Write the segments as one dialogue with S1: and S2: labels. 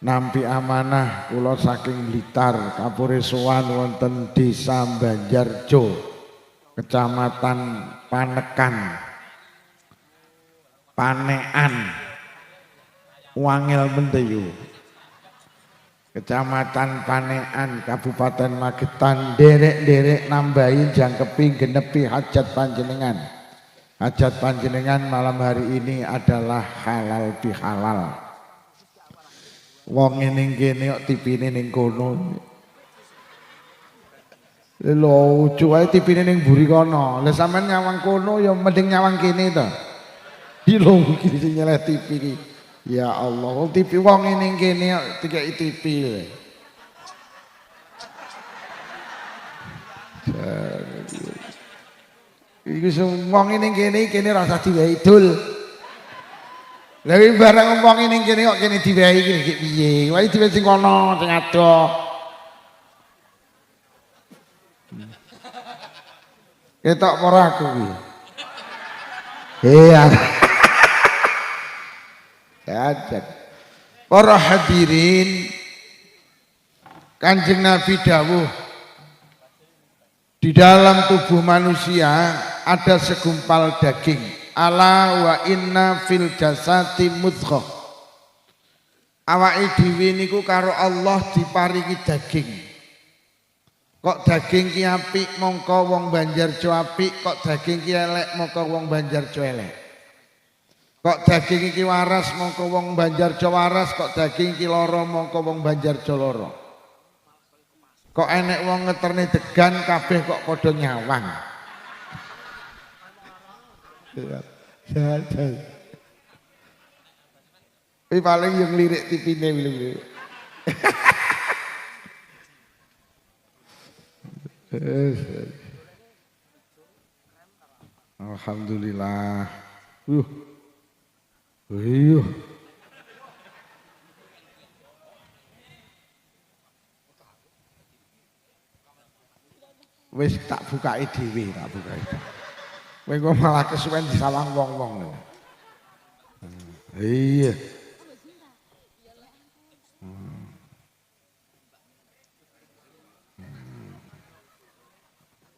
S1: nampi amanah kula saking Blitar kapure sowan wonten Desa Banjarjo, Kecamatan Panekan, Panekan, Wangel Menteyu, Kecamatan Panekan, Kabupaten Magetan, derek-derek nambahin jangkepi genepi hajat panjenengan. Hajat panjenengan malam hari ini adalah halal bihalal. Wong ning kene kok tipine ning kono. Lho, cuae tipine ning mburi kono. Lah sampean nyawang kono ya mending nyawang kene to. Lho iki sing nyeleh tipi iki. Ya Allah, tipi wong ning kene kok dikeki tipi. Iki wong ning kene rasa diwehi dul. Lah iki barang wong ning kene kok kene diwehi iki piye? Wae diwehi sing kono sing adoh. Ketok ora aku iki. Iya. Ajak. Para hadirin, Kanjeng Nabi dawuh, di dalam tubuh manusia ada segumpal daging. Ala wa inna fil jasati mudghah. Awake dhewe niku karo Allah diparingi daging. Kok daging ki apik mongko wong Banjarjo apik, kok daging ki elek mongko wong Banjarjo elek. Kok daging iki waras mongko wong Banjarjo waras, kok daging iki lara mongko wong Banjarjo lara. Kok enek wong ngeterne degan kabeh kok padha nyawang. Ini paling yang lirik tipine bilang. Alhamdulillah. Wis tak bukai dhewe, tak bukai. Kowe kok malah kesuwen disawang wong-wong. Iya.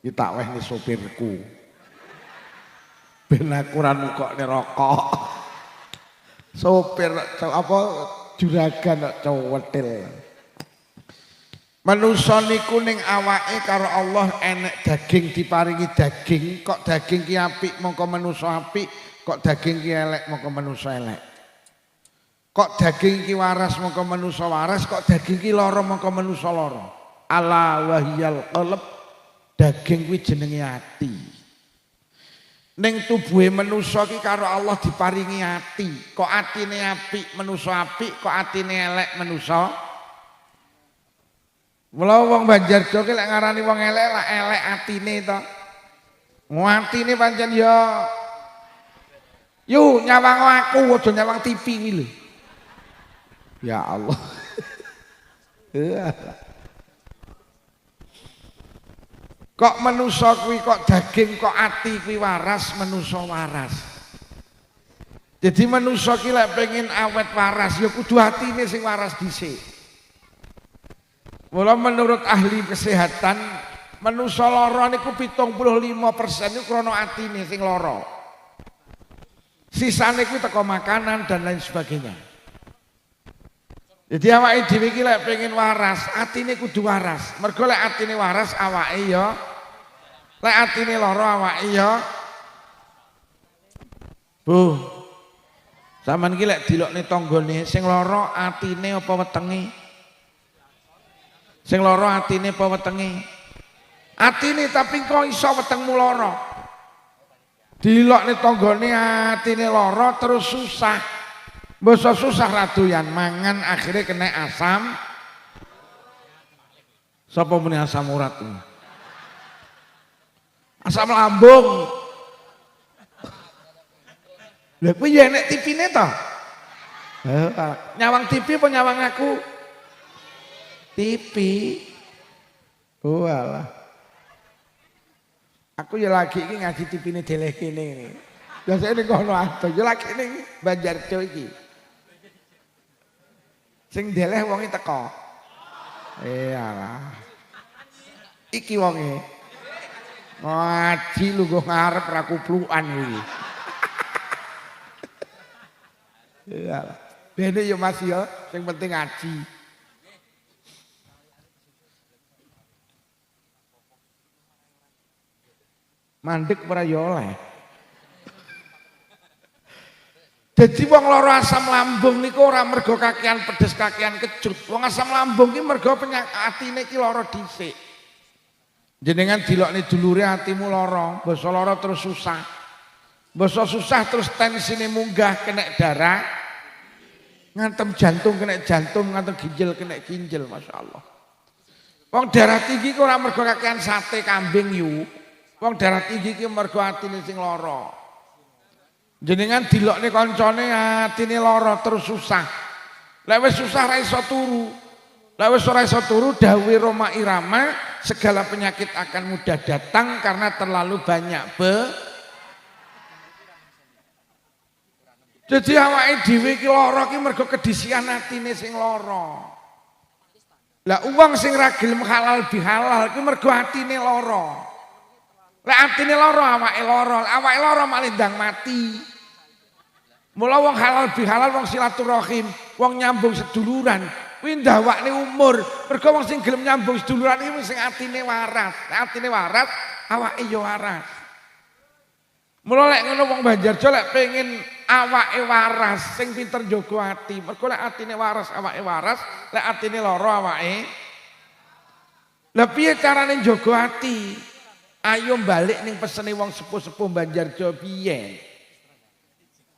S1: Kita wehne sopirku. Ben aku ora nukokne rokok. Sopir apa juragan cowethil. Manusa niku ning awake karo Allah enek daging diparingi daging, kok daging ki apik mongko manusa apik, kok daging ki elek mongko manusa elek. Kok daging ki waras mongko manusa waras, kok daging ki lara mongko manusa lara. Ala wahiyal qalb, daging kuwi jenenge ati. Ning tubuhe manusa ki karo Allah diparingi ati, kok atine apik manusa apik, kok atine elek manusa. Mula wong Banjarjo ki lek ngarani wong elek lah elek atine to. Atine pancen ya nyawang aku aja nyawang TV iki lho. Ya Allah. Kok manusa kuwi kok daging kok ati kuwi waras, manusa waras. Jadi manusa ki lek pengen awet waras ya kudu atine sing waras dhisik. Mula menurut ahli kesehatan manusa lara niku 75% niku krana atine sing lara. Sisane kuwi teko makanan dan lain sebagainya. Jadi awake dhewe iki lek pengen waras, atine kudu waras. Mergo lek atine waras awake ya lek atine lara awake ya Bu. Sampeyan iki lek dilokne tanggane sing lara atine apa wetenge? Sing lara atine apa wetenge? Atine tapi kok iso wetengmu lara. Dilokne tanggane atine lara terus susah. Mbok susah ra doyan mangan akhirnya kena asam. Sapa muni asam urat? Asam lambung. Lha kuwi ya nek tipine to? Nyawang TV apa nyawang aku? TV. Oh alah. Aku ya lagi iki ngaji tipine deleh kene iki. Biasane ning kono adoh, ya lagi ning Banjarjo iki. Sing ndeleh wonge teko. Iyalah. Iki wonge. Ngaji lungguh ngarep ra kuplukan iki. Iyalah. Bene ya Mas ya, sing penting ngaji. Mandek ora ya oleh. Jadi wong lara asam lambung niku ora mergo kakean pedes kakean kecut. Wong asam lambung ki mergo atine ki lara dhisik. Jenengan dilokne dulure atimu lara, basa lara terus susah. Basa susah terus tensine munggah kena darah. Ngantem jantung kena jantung, ngantem ginjal kena ginjal, masyaallah. Wong darah tinggi ki ora mergo kakean sate kambing yu. Wong darah tinggi ki mergo atine sing lara. Jenengan dilokne kancane atine lara terus susah. Lek wis susah ra iso turu. Lek wis ora iso turu dawuh Roma Irama, segala penyakit akan mudah datang karena terlalu banyak Jadi awake dhewe iki lara ki mergo kedisian atine sing lara. Lah wong sing ra gelem halal bihalal ki mergo atine lara. Lek atine lara awake lara malah ndang mati. Mula wong halal bihalal wong silaturahim, wong nyambung seduluran, kuwi ndawakne umur. Mergo wong sing gelem nyambung seduluran iki sing atine waras. Nek atine waras, awake ya waras. Mula lek ngono wong Banjarjo lek pengen awake waras, sing pinter njaga ati. Mergo lek atine waras awake waras, lek atine lara awake. Lah piye carane njaga ati? Ayo balik ning pesene wong sepuh-sepuh Banjarjo piye?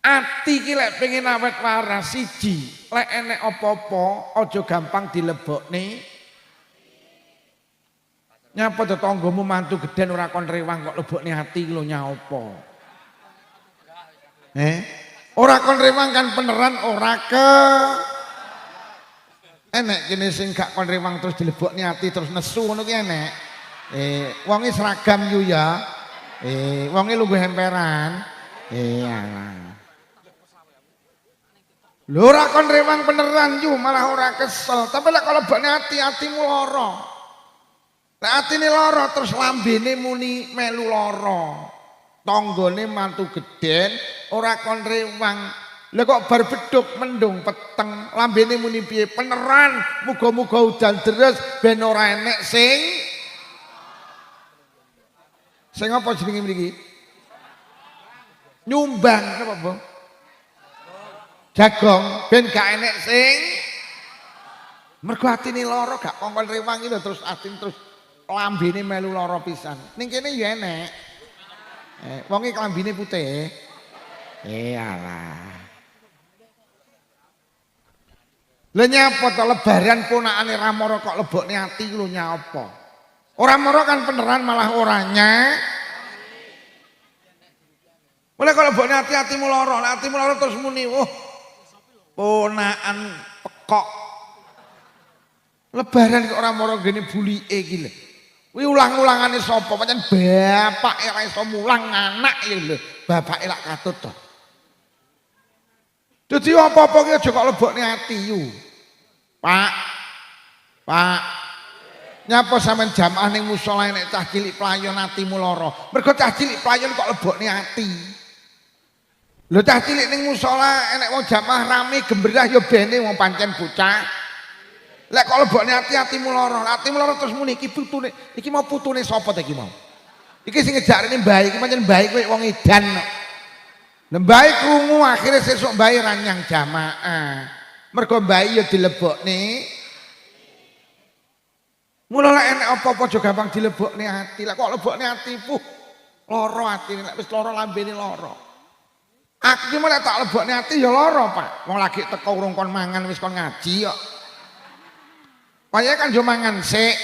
S1: Ati ki lek pengen awet waras siji, lek enek apa-apa aja gampang dilebokne. Nyapa tetanggamu mantu gedhen ora kon rewang kok lebokne ati lho nyapa. Ora kon rewang kan beneran ora ke. Enek kene sing gak kon rewang terus dilebokne ati terus nesu ngono ki enek. Wonge seragam yu ya. Wonge lungguh emperan. Iyalah. Lho ora kon rewang beneran yu malah ora kesel. Tapi lek kalau lebokne ati-atimu lara. Lek atine lara terus lambene muni melu lara. Tanggane mantu gedhen ora kon rewang. Lha kok bar beduk mendung peteng lambene muni piye peneran muga-muga udan deres ben ora enek sing apa jenenge mriki? Nyumbang napa, Bang? Jagong ben gak enek sing mergo atine lara gak kongkon rewang iki terus atine terus lambene melu lara pisan. Ning kene ya enek. Wonge klambine putih. Iyalah. Lha nyapa to lebaran ponakane ra mara kok lebokne ati lho nyapa. Ora mara kan beneran malah oranya. Mulai kalau lebokne ati-atimu lara, atimu lara terus muni, ponakan pekok. Lebaran kok ora mara ngene bulike iki lho. Kuwi ulang-ulangane sapa? Pancen bapake ora iso mulang anak ya lho. Bapake lak katut to. Dadi apa-apa ki aja kok lebokne ati yu. Pak. Nyapa sampean jamaah ning musala nek cah cilik playon atimu lara. Mergo cah cilik playon kok lebokne ati. Lho cah cilik ning musala enek wong jamaah rame gemberah ya bene wong pancen bocah. Lek kok lebokne ati-atimu lara terus muni iki putune, iki mau putune sapa ta iki mau? Iki sing ngejarene mbah iki pancen mbah kowe wong edan. Lah mbah krungu akhire sesuk mbah ranyang jamaah. Mergo mbah ya dilebokne. Mula lek enek apa-apa aja gampang dilebokne ati. Lek kok lebokne ati lara atine, lek wis lara lambene lara. Aku ki mulai tak lebokne ati ya lara, Pak. Wong lagi teko urung kon mangan wis kon ngaji kok. Kaya kan yo mangan sik.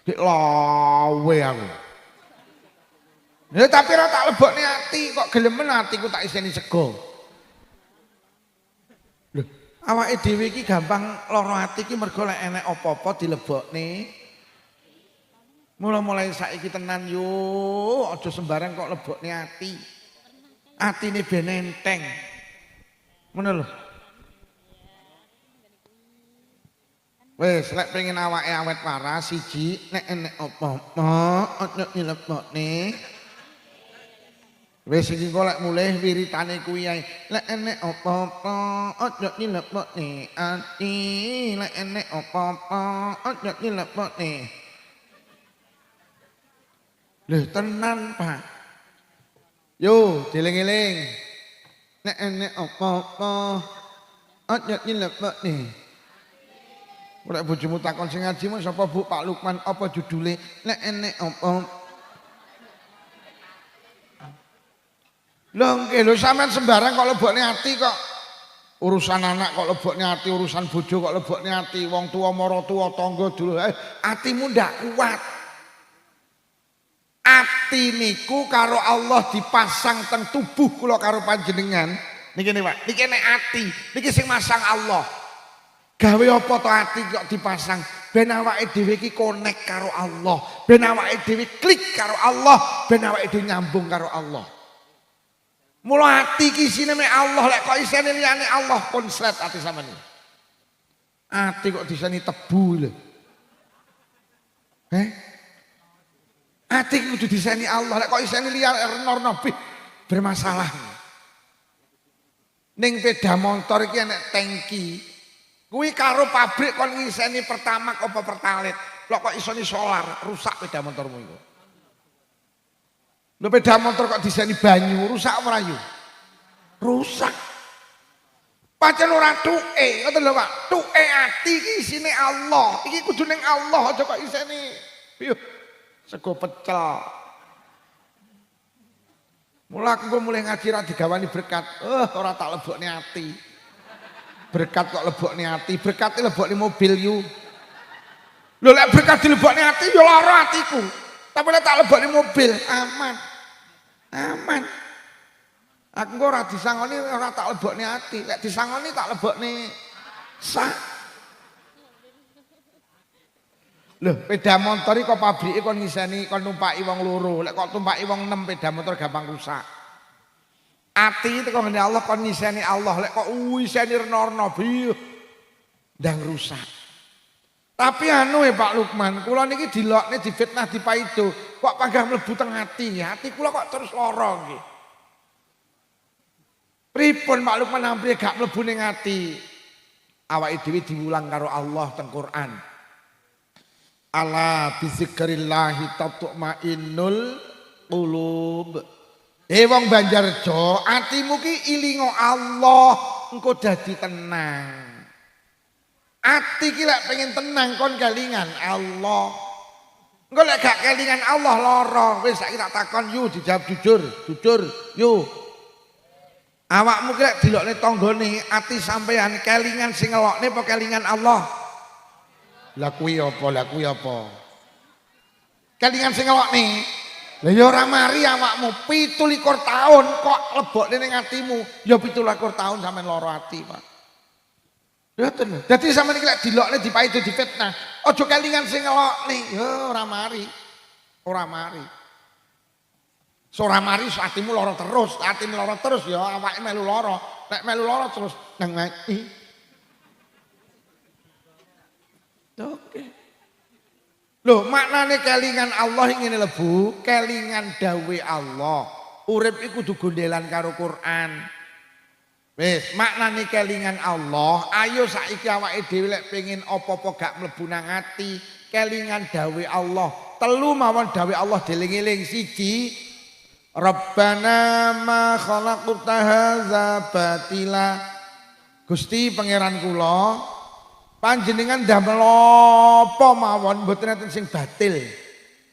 S1: Dik lawe aku. Ya tapi ora tak lebokne ati kok gelemen atiku tak iseni sego. Lho, awake dhewe iki gampang lara ati ki mergo lek enek apa-apa dilebokne. Mula-mulai saiki tenan yo aja sembarang kok lebokne ati. Atine ben enteng. Ngono lho. Wis lek pengen awake awet waras siji nek enek apa-apa aja dilebokne. Wis iki kok lek mulih wiritane kuwi ae. Lek enek apa-apa aja dilebokne ati, lek enek apa-apa aja dilebokne. Lho tenan, Pak. Yo, dieling-eling. Nek enek apa-apa aja dilebokne. Ora bojomu takon sing ngaji mung sapa Bu Pak Lukman apa judule nek enek apa. Lho nggih lho sampean sembarang kok lebokne ati kok. Urusan anak kok lebokne ati, urusan bojo kok lebokne ati, wong tuwa mara tuwa tangga dulu atimu ndak kuat. Ati niku karo Allah dipasang teng tubuh kula karo panjenengan. Niki nih Pak, niki nek ati, niki sing masang Allah. Gawe apa to ati kok dipasang ben awake dhewe iki connect karo Allah, ben awake dhewe klik karo Allah, ben awake dhewe nyambung karo Allah. Mula ati iki isine mek Allah, lek kok isine liyane Allah konslet ati sampeyan. Ati kok diseni tebu lho. Ati kudu diseni Allah, lek kok isine liyane nabi bermasalah. Ning sepeda motor iki enek tangki. Kuwi karo pabrik kon ngiseni pertama apa pertalit. Lho kok isoni solar, rusak sepeda motormu iku. Lho sepeda motor kok diseni banyu, rusak ora yo? Rusak. Pancen ora tuke, ngoten lho Pak. Tuke ati iki isine Allah. Iki kudu ning Allah aja kok iseni yo sego pecel. Mula aku mulai ngaji ra digawani berkat. Ora tak lebokne ati. Berkat kok lebokne ati, berkat lebokne mobil yu. Lho lek berkat dilebokne ati ya lara atiku. Tapi lek tak lebokne mobil aman. Aman. Aku kok ora disangoni ora tak lebokne ati, lek disangoni tak lebokne sak. Lho, sepeda motor iki kok pabrike kon ngiseni kon numpaki wong loro, lek kok tumpaki wong 6 sepeda motor gampang rusak. Ati itu kok ngene Allah kon niseni Allah lek kok iseni rena-rena biyo ndang rusak. Tapi anu Pak Lukman, kula niki dilokne difitnah dipaido, kok panggah mlebu teng ati, ati kula kok terus lara nggih. Pripun Pak Lukman ampire gak mlebu ning ati? Awake dhewe diulang karo Allah teng Quran. Ala bizikrillahi tatma'innul qulub. Wong Banjarjo, atimu ki ilingo Allah, engko dadi tenang. Ati ki lek pengen tenang kon kelingan Allah. Engko lek gak kelingan Allah lara. Wis saiki tak takon yu dijawab jujur yu. Awakmu ki lek dilokne tanggane ati sampean kelingan sing ngelokne apa kelingan Allah? Lah kuwi apa? Kelingan sing ngelokne. Lah ya ora mari awakmu 17 tahun kok lebokne ning atimu. Ya 17 tahun sampean lara ati, Pak. Ngoten. Dadi sampean iki lek dilokne dipaido difitnah, aja kelingan sing ngelokne. Ya ora mari. Ora mari. Ora mari atimu lara terus, atimu lara terus ya awake melu lara. Nek melu lara terus nang ati. Oke. Loh maknane kelingan Allah ngene lho Bu, kelingan dawe Allah. Urip iku kudu gondelan karo Quran. Wis, maknane kelingan Allah, ayo saiki awake dhewe lek pengin apa-apa gak mlebu nang ati, kelingan dawe Allah. 3 mawon dawe Allah dieling-eling. 1, Rabbana ma khalaqta hadza batila. Gusti pangeran kula panjenengan damel apa mawon mboten enten sing batil,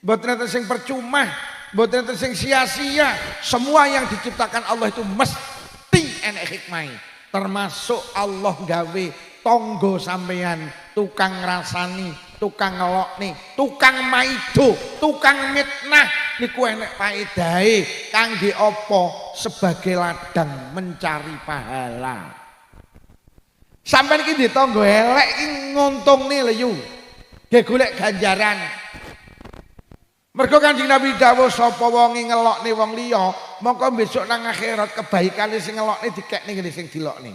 S1: mboten enten sing percuma, mboten enten sing sia-sia. Semua yang diciptakan Allah itu mesti enek hikmah. Termasuk Allah gawe tangga sampean, tukang ngrasani, tukang ngelokne, tukang maido, tukang mitnah niku enek paedahe kangge apa? Sebagai ladang mencari pahala. Sampai ini ditonggo elek ini ngontung nih leyu. Dia golek ganjaran. Mergo Kanjeng Nabi dawuh sapa wonge ngelokne wong liya, mongko besok nang akhirat kebaikane sing ngelokne dikekne ngene sing dilokne.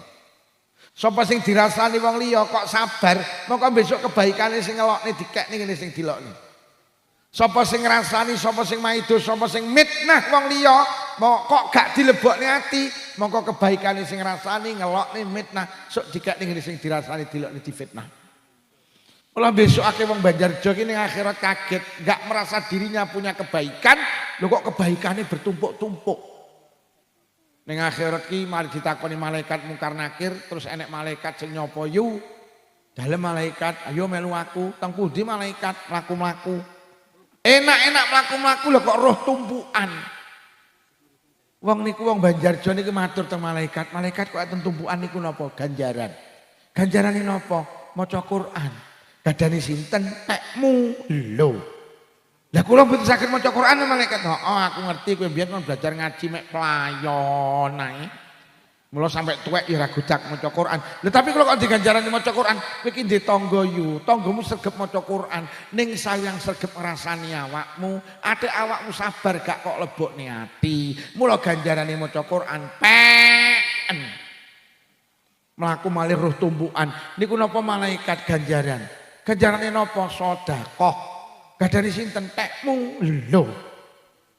S1: Sapa sing dirasani wong liya kok sabar, mongko besok kebaikane sing ngelokne dikekne ngene sing dilokne. Sapa sing ngrasani, sapa sing maido, sapa sing mitnah wong liya, kok gak dilebokne ati, mongko kebaikane sing ngrasani, ngelokne, mitnah, sok dikekne ngene sing dirasani, dilokne, difitnah. Mula besok akeh wong Banjarjo iki ning akhirat kaget, gak merasa dirinya punya kebaikan, lho kok kebaikane bertumpuk-tumpuk. Ning akhirat ki mari ditakoni malaikat mungkar nakir, terus enek malaikat sing nyopo yu. Dalem malaikat, ayo melu aku, teng pundi malaikat mlaku-mlaku. Enak-enak mlaku-mlaku lho kok roh tumpukan. Wong niku wong Banjarjo niku matur teng malaikat, malaikat kok enten tumpukan niku napa? Ganjaran. Ganjarane napa? Maca Quran. Gadani sinten tekmu lho. Lah kula mboten saged maca Quran malaikat. Oh, aku ngerti kowe mbiyen kon belajar ngaji mek playon ae. Mula sampai tuwek ya ora godak maca Quran. Lah tapi kalau kok diganjarane maca Quran, kowe iki ndek tangga yu, tanggamu sregep maca Quran, ning sayang sregep ngrasani awakmu, ate awakmu sabar gak kok lebokne ati. Mula ganjarane maca Quran pen. Mlaku malih roh tumpukan. Niku napa malaikat ganjaran? Ganjarane napa? Sedekah. Gadani sinten tekmu lho.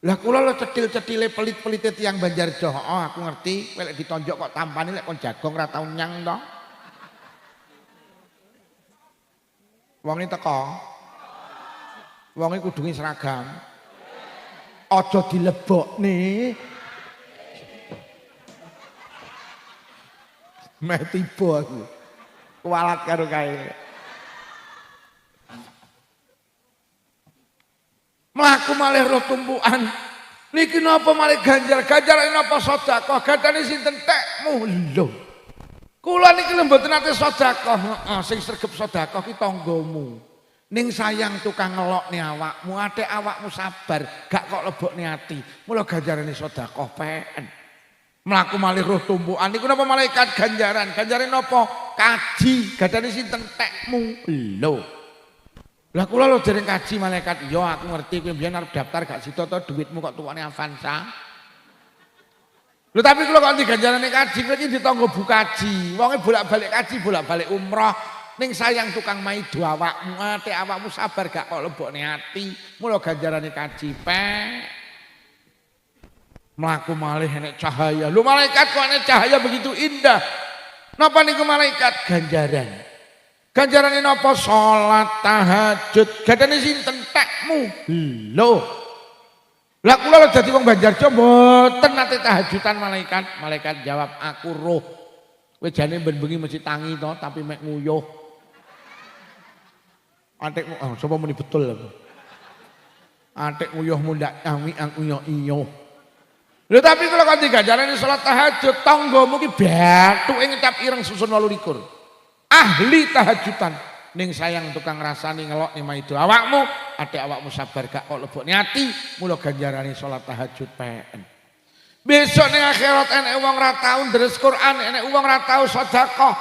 S1: Lah kula lho cetil-cetile pelit-pelite tiyang Banjarjo. Oh, aku ngerti, lek ditonjok kok tampane lek kon jagong ra tau nyang to. Wong iki teko. Wong iki kudune seragam. Aja dilebokne. Meh tiba aku. Kualat karo kae. Mlaku malih roh tumpukan. Niki napa malih ganjarane napa sedekah? Gadane sinten tekmu lho. Kula niki lho mboten nate sedekah, heeh, sing sregep sedekah ki tanggamu. Ning sayang tukang ngelokne awakmu, atik awakmu sabar, gak kok lebokne ati. Mula ganjarane sedekah pen. Mlaku malih roh tumpukan. Niku napa malaikat ganjaran? Ganjarane napa? Kaji. Gadane sinten tekmu lho. Lah kula lho dereng kaji malaikat, ya aku ngerti kowe mbiyen arep daftar gak sida to duitmu kok tukane Avanza. Lho tapi kula kok diganjarane kaji, kowe iki ditangga bu kaji. Wonge bolak-balik kaji, bolak-balik umroh. Ning sayang tukang maido awakmu, ate awakmu sabar gak kok lebokne ati. Mula ganjarane kaji pen. Mlaku malih enek cahaya. Lho malaikat kok enek cahaya begitu indah. Napa niku malaikat? Ganjaran. Ganjarane napa? Salat tahajud. Gadane sinten tekmu lho. Lah kula lho dadi wong Banjarjo mboten nate tahajudan malaikat. Malaikat jawab, aku roh. Kowe jane ben bengi mesti tangi to, tapi mek nguyuh. Atikmu sapa muni betul aku. Atik nguyuhmu ndak tangi aku iyo. Lho tapi kula kok diganjarane salat tahajud, tanggamu ki bathuke ngecap ireng susun 28. Ahli tahajudan ning sayang tukang rasani ngelok nih maido awakmu, adik awakmu sabar gak kok lebokne ati, mula ganjarane salat tahajud pen. Besok ning akhirat enek wong ra tau ndres Quran, enek wong ra tau sedekah,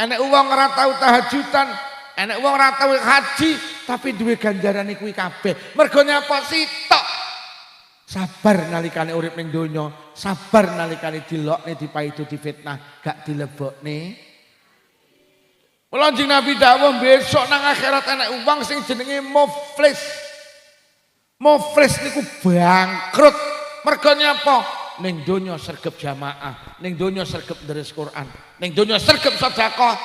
S1: enek wong ra tau tahajudan, enek wong ra tau haji, tapi duwe ganjarane kuwi kabeh. Mergo nyapa sitok. Sabar nalikane urip ning donya, sabar nalikane dilokne, dipaido, difitnah, gak dilebokne. Mula Kanjeng Nabi dawuh besok nang akhirat enek wong sing jenenge muflis. Muflis niku bangkrut. Mergo nyapa? Ning donya sregep jamaah, ning donya sregep ndres Quran, ning donya sregep sedekah,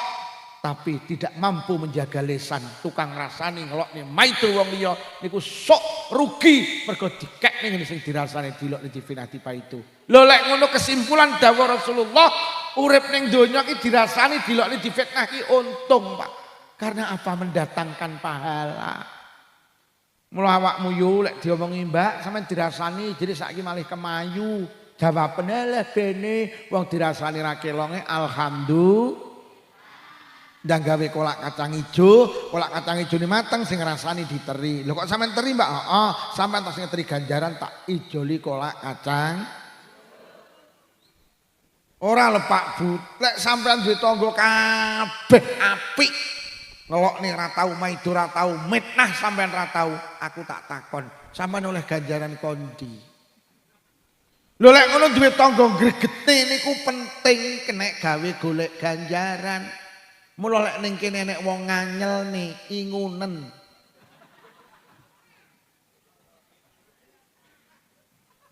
S1: tapi tidak mampu menjaga lisan, tukang rasani ngelokne maido wong liya niku sok rugi mergo dikekne ngene sing dirasani dilokne difinati paido. Lho lek ngono kesimpulan dawuh Rasulullah, urip ning donya ki dirasani dilokne difitnah ki untung, Pak. Karena apa? Mendatangkan pahala. Mula awakmu yo lek diomongi Mbak sampean dirasani jadi saiki malih kemayu. Jawabane leh bene wong dirasani ra kelonge alhamdulillah. Ndang gawe kolak kacang ijo ini mateng sing ngrasani diteri. Lho kok sampean teri, Mbak? Heeh, sampean tak sing teri ganjaran tak ijoli kolak kacang. Ora lepak but, lek sampean duwe tangga kabeh apik. Ngelokne ra tau maido ra tau mitnah sampean ra tau, aku tak takon, sampean oleh ganjaran kondi. Lho lek ngono duwe tangga gregete niku penting kenek gawe golek ganjaran. Mula lek ning kene nek wong nganyel nih ingunen.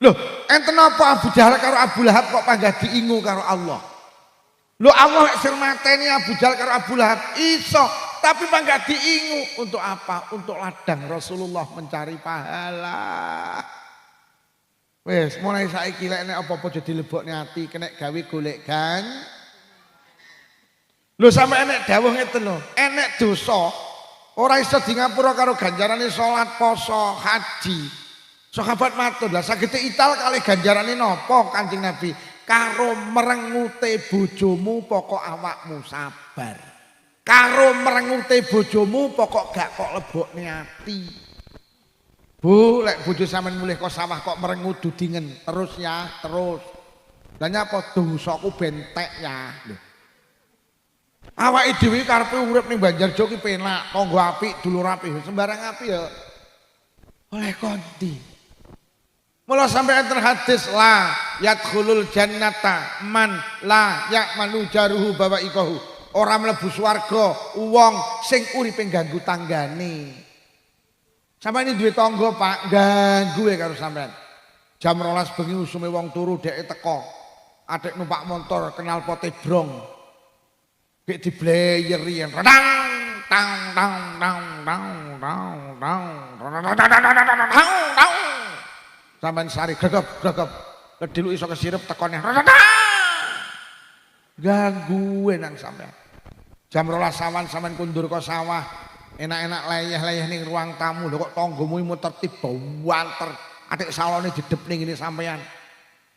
S1: Loh, enten apa Abu Jahal karo Abu Lahab kok panggah diingu karo Allah? Loh Allah lek sing mateni Abu Jahal karo Abu Lahab iso, tapi panggah diingu untuk apa? Untuk ladang Rasulullah mencari pahala. Wes, mulai saiki lek nek apa-apa aja dilebokne ati, kena gawe golek kan. Lho sampe enek dawuh ngeten lho, enek dosa ora iso di ngapura karo ganjarane salat, poso, haji. Sahabat matur, lah saged ital kali ganjarane napa Kanjeng Nabi? Karo merengute bojomu pokok awakmu sabar. Karo merengute bojomu pokok gak kok lebokne ati. Bu, lek bojo sampean mulih kok sawah kok merengut dudingen terus ya, terus. Lah nyapa dosaku bentek ya. Lho. Awake dhewe karepe urip ning Banjarjo ki penak, tangga apik, dulur apik, sembarang apik ya. Oleh kondi. Mula sampai enten hadis la yadkhulul jannata man la ya'manu jaruhu bawaikahu. Ora mlebu swarga wong sing uripe ganggu tanggane. Sampeyan ini duwe tangga, Pak, ganggu karo sampean. Jam 12 bengi usume wong turu dheke teko. Adik numpak motor kenal pote brong. Gek dibleyeri tang tang tang tang tang tang tang. Sampeyan sari gregep kedilu iso kesirep tekone. Ganggu nang sampean. Jam 12 sawan sampean kundur ke sawah, enak-enak leyeh-leyeh ning ruang tamu. Lho kok tanggamu muter tiba wanter. Atik salone didep ning ngene sampean.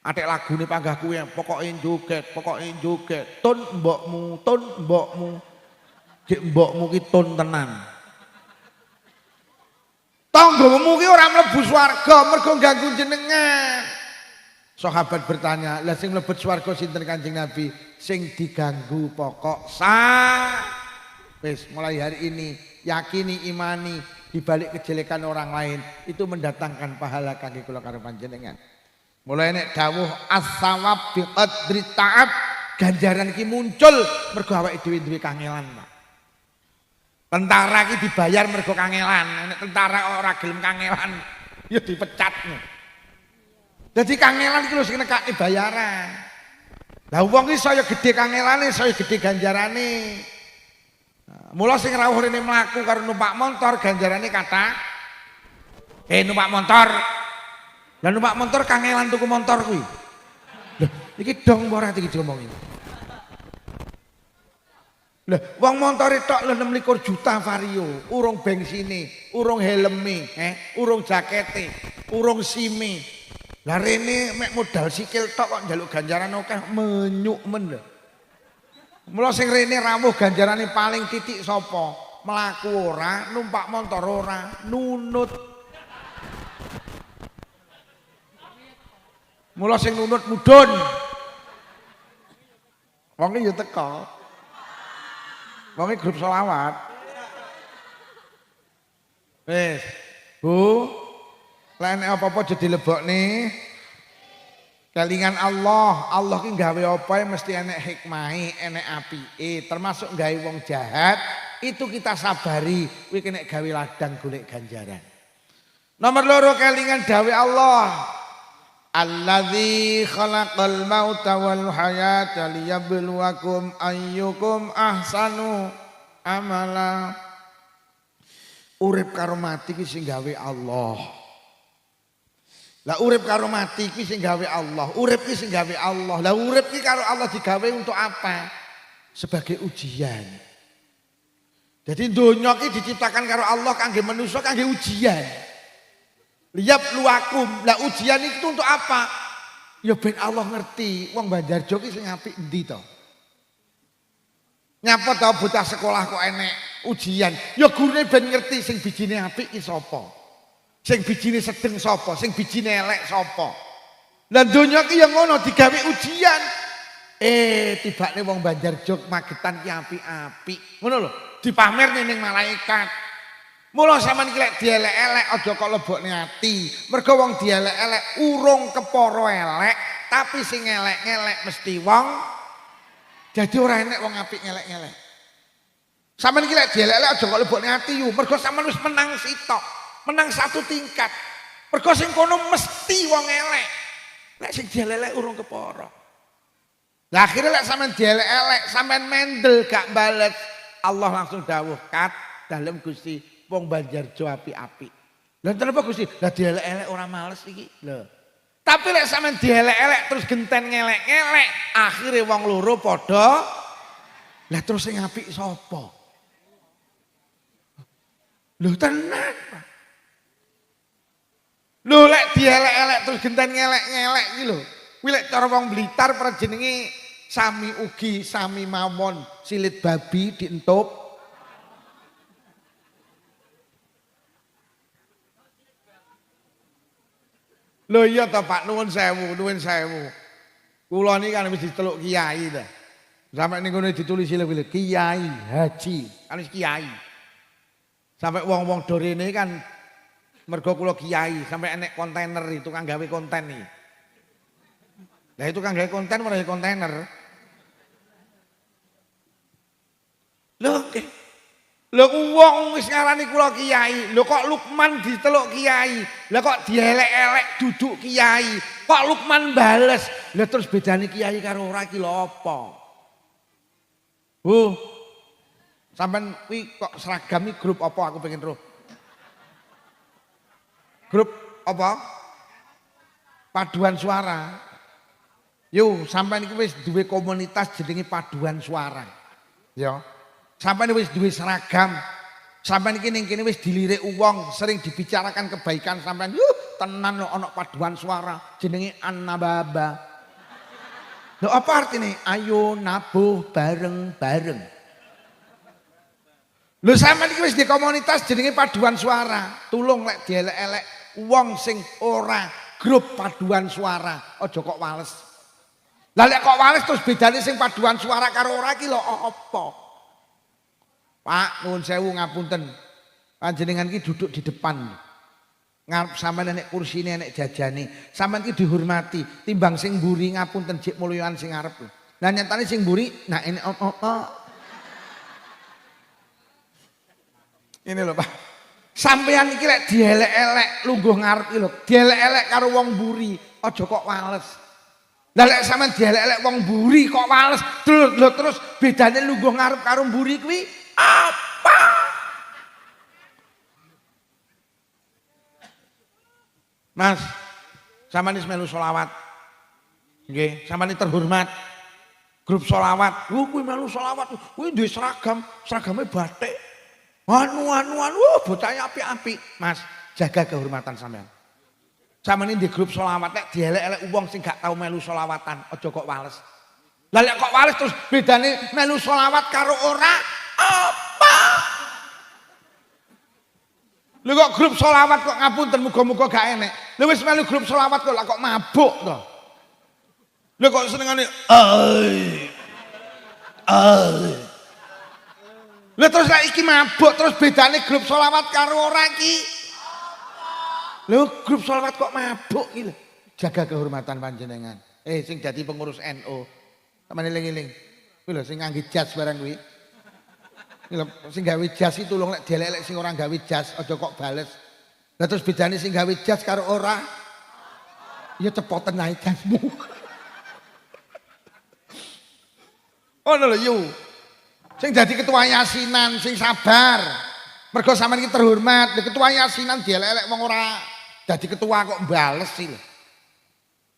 S1: Atik lagune panggah kuwi pokoke joget, pokoke joget. Tun mbokmu, tun mbokmu. Gek mbokmu ki tun tenan. Tanggamu ki ora mlebu swarga mergo ganggu jenengan. Sahabat bertanya, "Lah sing mlebet swarga sinten Kanjeng Nabi?" Sing diganggu pokok wis mulai hari ini yakini imani di balik kejelekan orang lain itu mendatangkan pahala kangge kula karo panjenengan. Mulai nek dawuh as-sawab bi qadri ta'ab, ganjaran ki muncul mergo awake dhewe duwe kangelan, Pak. Tentara ki dibayar mergo kangelan, nek tentara ora gelem kangelan ya dipecat. Dadi kangelan iki lho sing nekake bayaran. Lah wong iki saya gedhe kangelane, saya gedhe ganjarane. Mula sing rawuh rene mlaku karo numpak motor ganjarane kata numpak motor. Lah numpak motor kangelan tuku motor kuwi. Lho, iki dong ora iki diomongi. Lah wong montore tok lho 26 juta vario, urung bensine, urung helme, urung jakete, urung sime. Lah rene mek modal sikil tok kok njaluk ganjaran akeh menyuk men lho. Mula sing rene rawuh ganjarane paling titik sapa? Mlaku ora, numpak motor ora, nunut. Mula sing nunut mudhun. Wong iki yo teko. Wong grup selawat. Wis, Bu. Lah nek apa-apa aja dilebokne. Kelingan Allah, Allah ki gawe apa mesti enek hikmahe, enek apike, termasuk gawe wong jahat, itu kita sabari, kuwi kena gawe ladang golek ganjaran. Nomor 2 kelingan dawe Allah. Alladzi khalaqal mauta wal hayata liyabluwakum ayyukum ahsanu amala. Urip karo mati ki sing gawe Allah. Lah urip karo mati ki sing gawe Allah. Urip ki sing gawe Allah. Lah urip ki karo Allah digawe untuk apa? Sebagai ujian. Jadi donya ki diciptakan karo Allah kangge manusa kangge ujian. Liyab luwakum, lah ujian itu untuk apa? Ya ben Allah ngerti, wong Banjarjo ki sing apik endi to? Nyapa to bocah sekolah kok enek ujian? Ya gurune ben ngerti sing bijine apik ki sapa? Sing bijine sedeng sapa? Sing bijine elek sapa? Lah donya ki ya ngono digawe ujian. Tibane wong Banjarjo magetan ki apik-apik. Ngono lho, dipamerne ning malaikat. Mula sampean iki lek dielek-elek aja kok lebokne ati. Mergo wong dielek-elek urung kepara elek, tapi sing elek-elek mesti wong. Jadi ora enek wong apik ngelek-ngelek. Sampeyan iki lek dielek-elek aja kok lebokne ati yu, mergo sampeyan wis menang sitok, menang satu tingkat. Mergo sing kono mesti wong elek. Lek sing dielek-elek urung kepara. Lah akhirnya lek sampeyan dielek-elek, sampeyan mendel gak bales, Allah langsung dawuh kat dalem Gusti wong Banjarjo apik-apik. Lah kenapa Gusti? Lah dielek-elek ora males iki. Lho. Tapi lek sampean dielek-elek terus genten ngelek-ngelek, akhire wong loro padha. Lah terus sing apik sapa? Lho tenan. Lho lek dielek-elek terus genten ngelek-ngelek iki lho. Kuwi lek cara wong Blitar jenenge sami ugi sami mawon, silit babi dientup. Lho iya toh Pak, nuwun sewu, nuwun sewu. Kula niki kan wis diteluk kiai ta. Sampai ning ngene ditulis lho kiai haji, kan wis kiai. Sampai wong-wong do rene kan mergo kula kiai, sampai enek kontainer itu tukang gawe konten iki. Lah itu kan gawe konten ora kontainer. Lho nggih. Lho wong wis ngarani kula kiai, lho kok Lukman diteluk kiai, lha kok dielek-elek duduk kiai, kok Lukman bales, lha terus bedane kiai karo ora iki lho apa? Sampean kuwi kok seragam iki grup apa aku pengen roh. Grup apa? Paduan suara. Yo, sampean iki wis duwe komunitas jenenge Paduan Suara. Ya. Sampai wis duwe seragam, sampai iki ning kene wis dilirik wong, sering dibicarakan kebaikan sampean. Tenan lho ana Paduan Suara jenenge Annababa. Lho apa artine? Ayo nabuh bareng-bareng. Lho sampean iki wis di komunitas jenenge Paduan Suara. Tulung lek dielek-elek wong sing ora grup Paduan Suara, aja kok wales. Lah lek kok wales terus bedane sing Paduan Suara karo ora iki lho apa? Pak, nuwun sewu ngapunten. Panjenengan iki duduk di depan. Ngarep sampean nek kursine nek jajane, sampean iki dihormati. Timbang sing mburi ngapunten jek mulyan sing ngarep. Lah nyatane sing mburi nak ini Ini lho Pak. Sampean iki lek dielek-elek lungguh ngarep iki lho. Dielek-elek karo wong mburi, aja kok wales. Lah lek sampean dielek-elek wong mburi kok wales, terus bedane lungguh ngarep karo mburi kuwi apa? Mas, sampeyan wis melu selawat. Nggih, sampeyan terhormat. Grup selawat. Kuwi melu selawat. Kuwi duwe seragam, seragame batik. Anu, bocah apik-apik. Mas, jaga kehormatan sampean. Sampeyan di grup selawat nek dielek-elek wong sing gak tau melu selawatan, aja kok wales. Lah lek kok wales terus bedane melu selawat karo ora apa? Lho kok grup selawat kok ngapunten muga-muga gak enek. Lho wis melu grup selawat kok lah kok mabuk to. Lho kok senengane Lho terus lek iki mabuk terus bedane grup selawat karo ora iki. Lho grup selawat kok mabuk iki lho. Jaga kehormatan panjenengan. Sing dadi pengurus NU. Sampeyan eling-eling. Kuwi lho sing ngangge jas barang kuwi. Sing gawe jas itu tulung lek dielek-elek sing ora gawe jas aja kok bales. Lah terus bedane sing gawe jas karo ora ya cepoten ae jasmu. Ono lho yo. Sing dadi ketua yasinan sing sabar. Mergo sampean iki terhormat, ketua yasinan dielek-elek wong ora dadi ketua kok bales sih lho.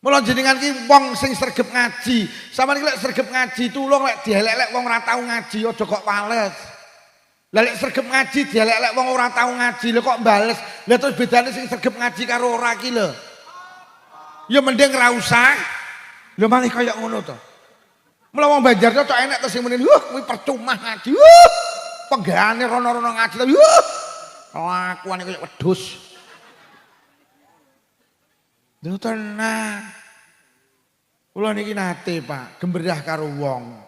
S1: Mula jenengan iki wong sing sregep ngaji. Sampeyan iki lek sregep ngaji tulung lek dielek-elek wong ora tau ngaji aja kok wales. Lah lek sregep ngaji dielek-elek wong ora tau ngaji lho kok bales. Lah terus bedane sing sregep ngaji karo ora iki lho. Ya mending ra usah. Lho malih kaya ngono to. Mula wong Banjarjo cok enek to sing muni, kuwi percuma ngaji. Penggane rono-rono ngaji tapi kelakuane kaya wedhus. Lho tenang. Kula niki nate, Pak, gemberah karo wong.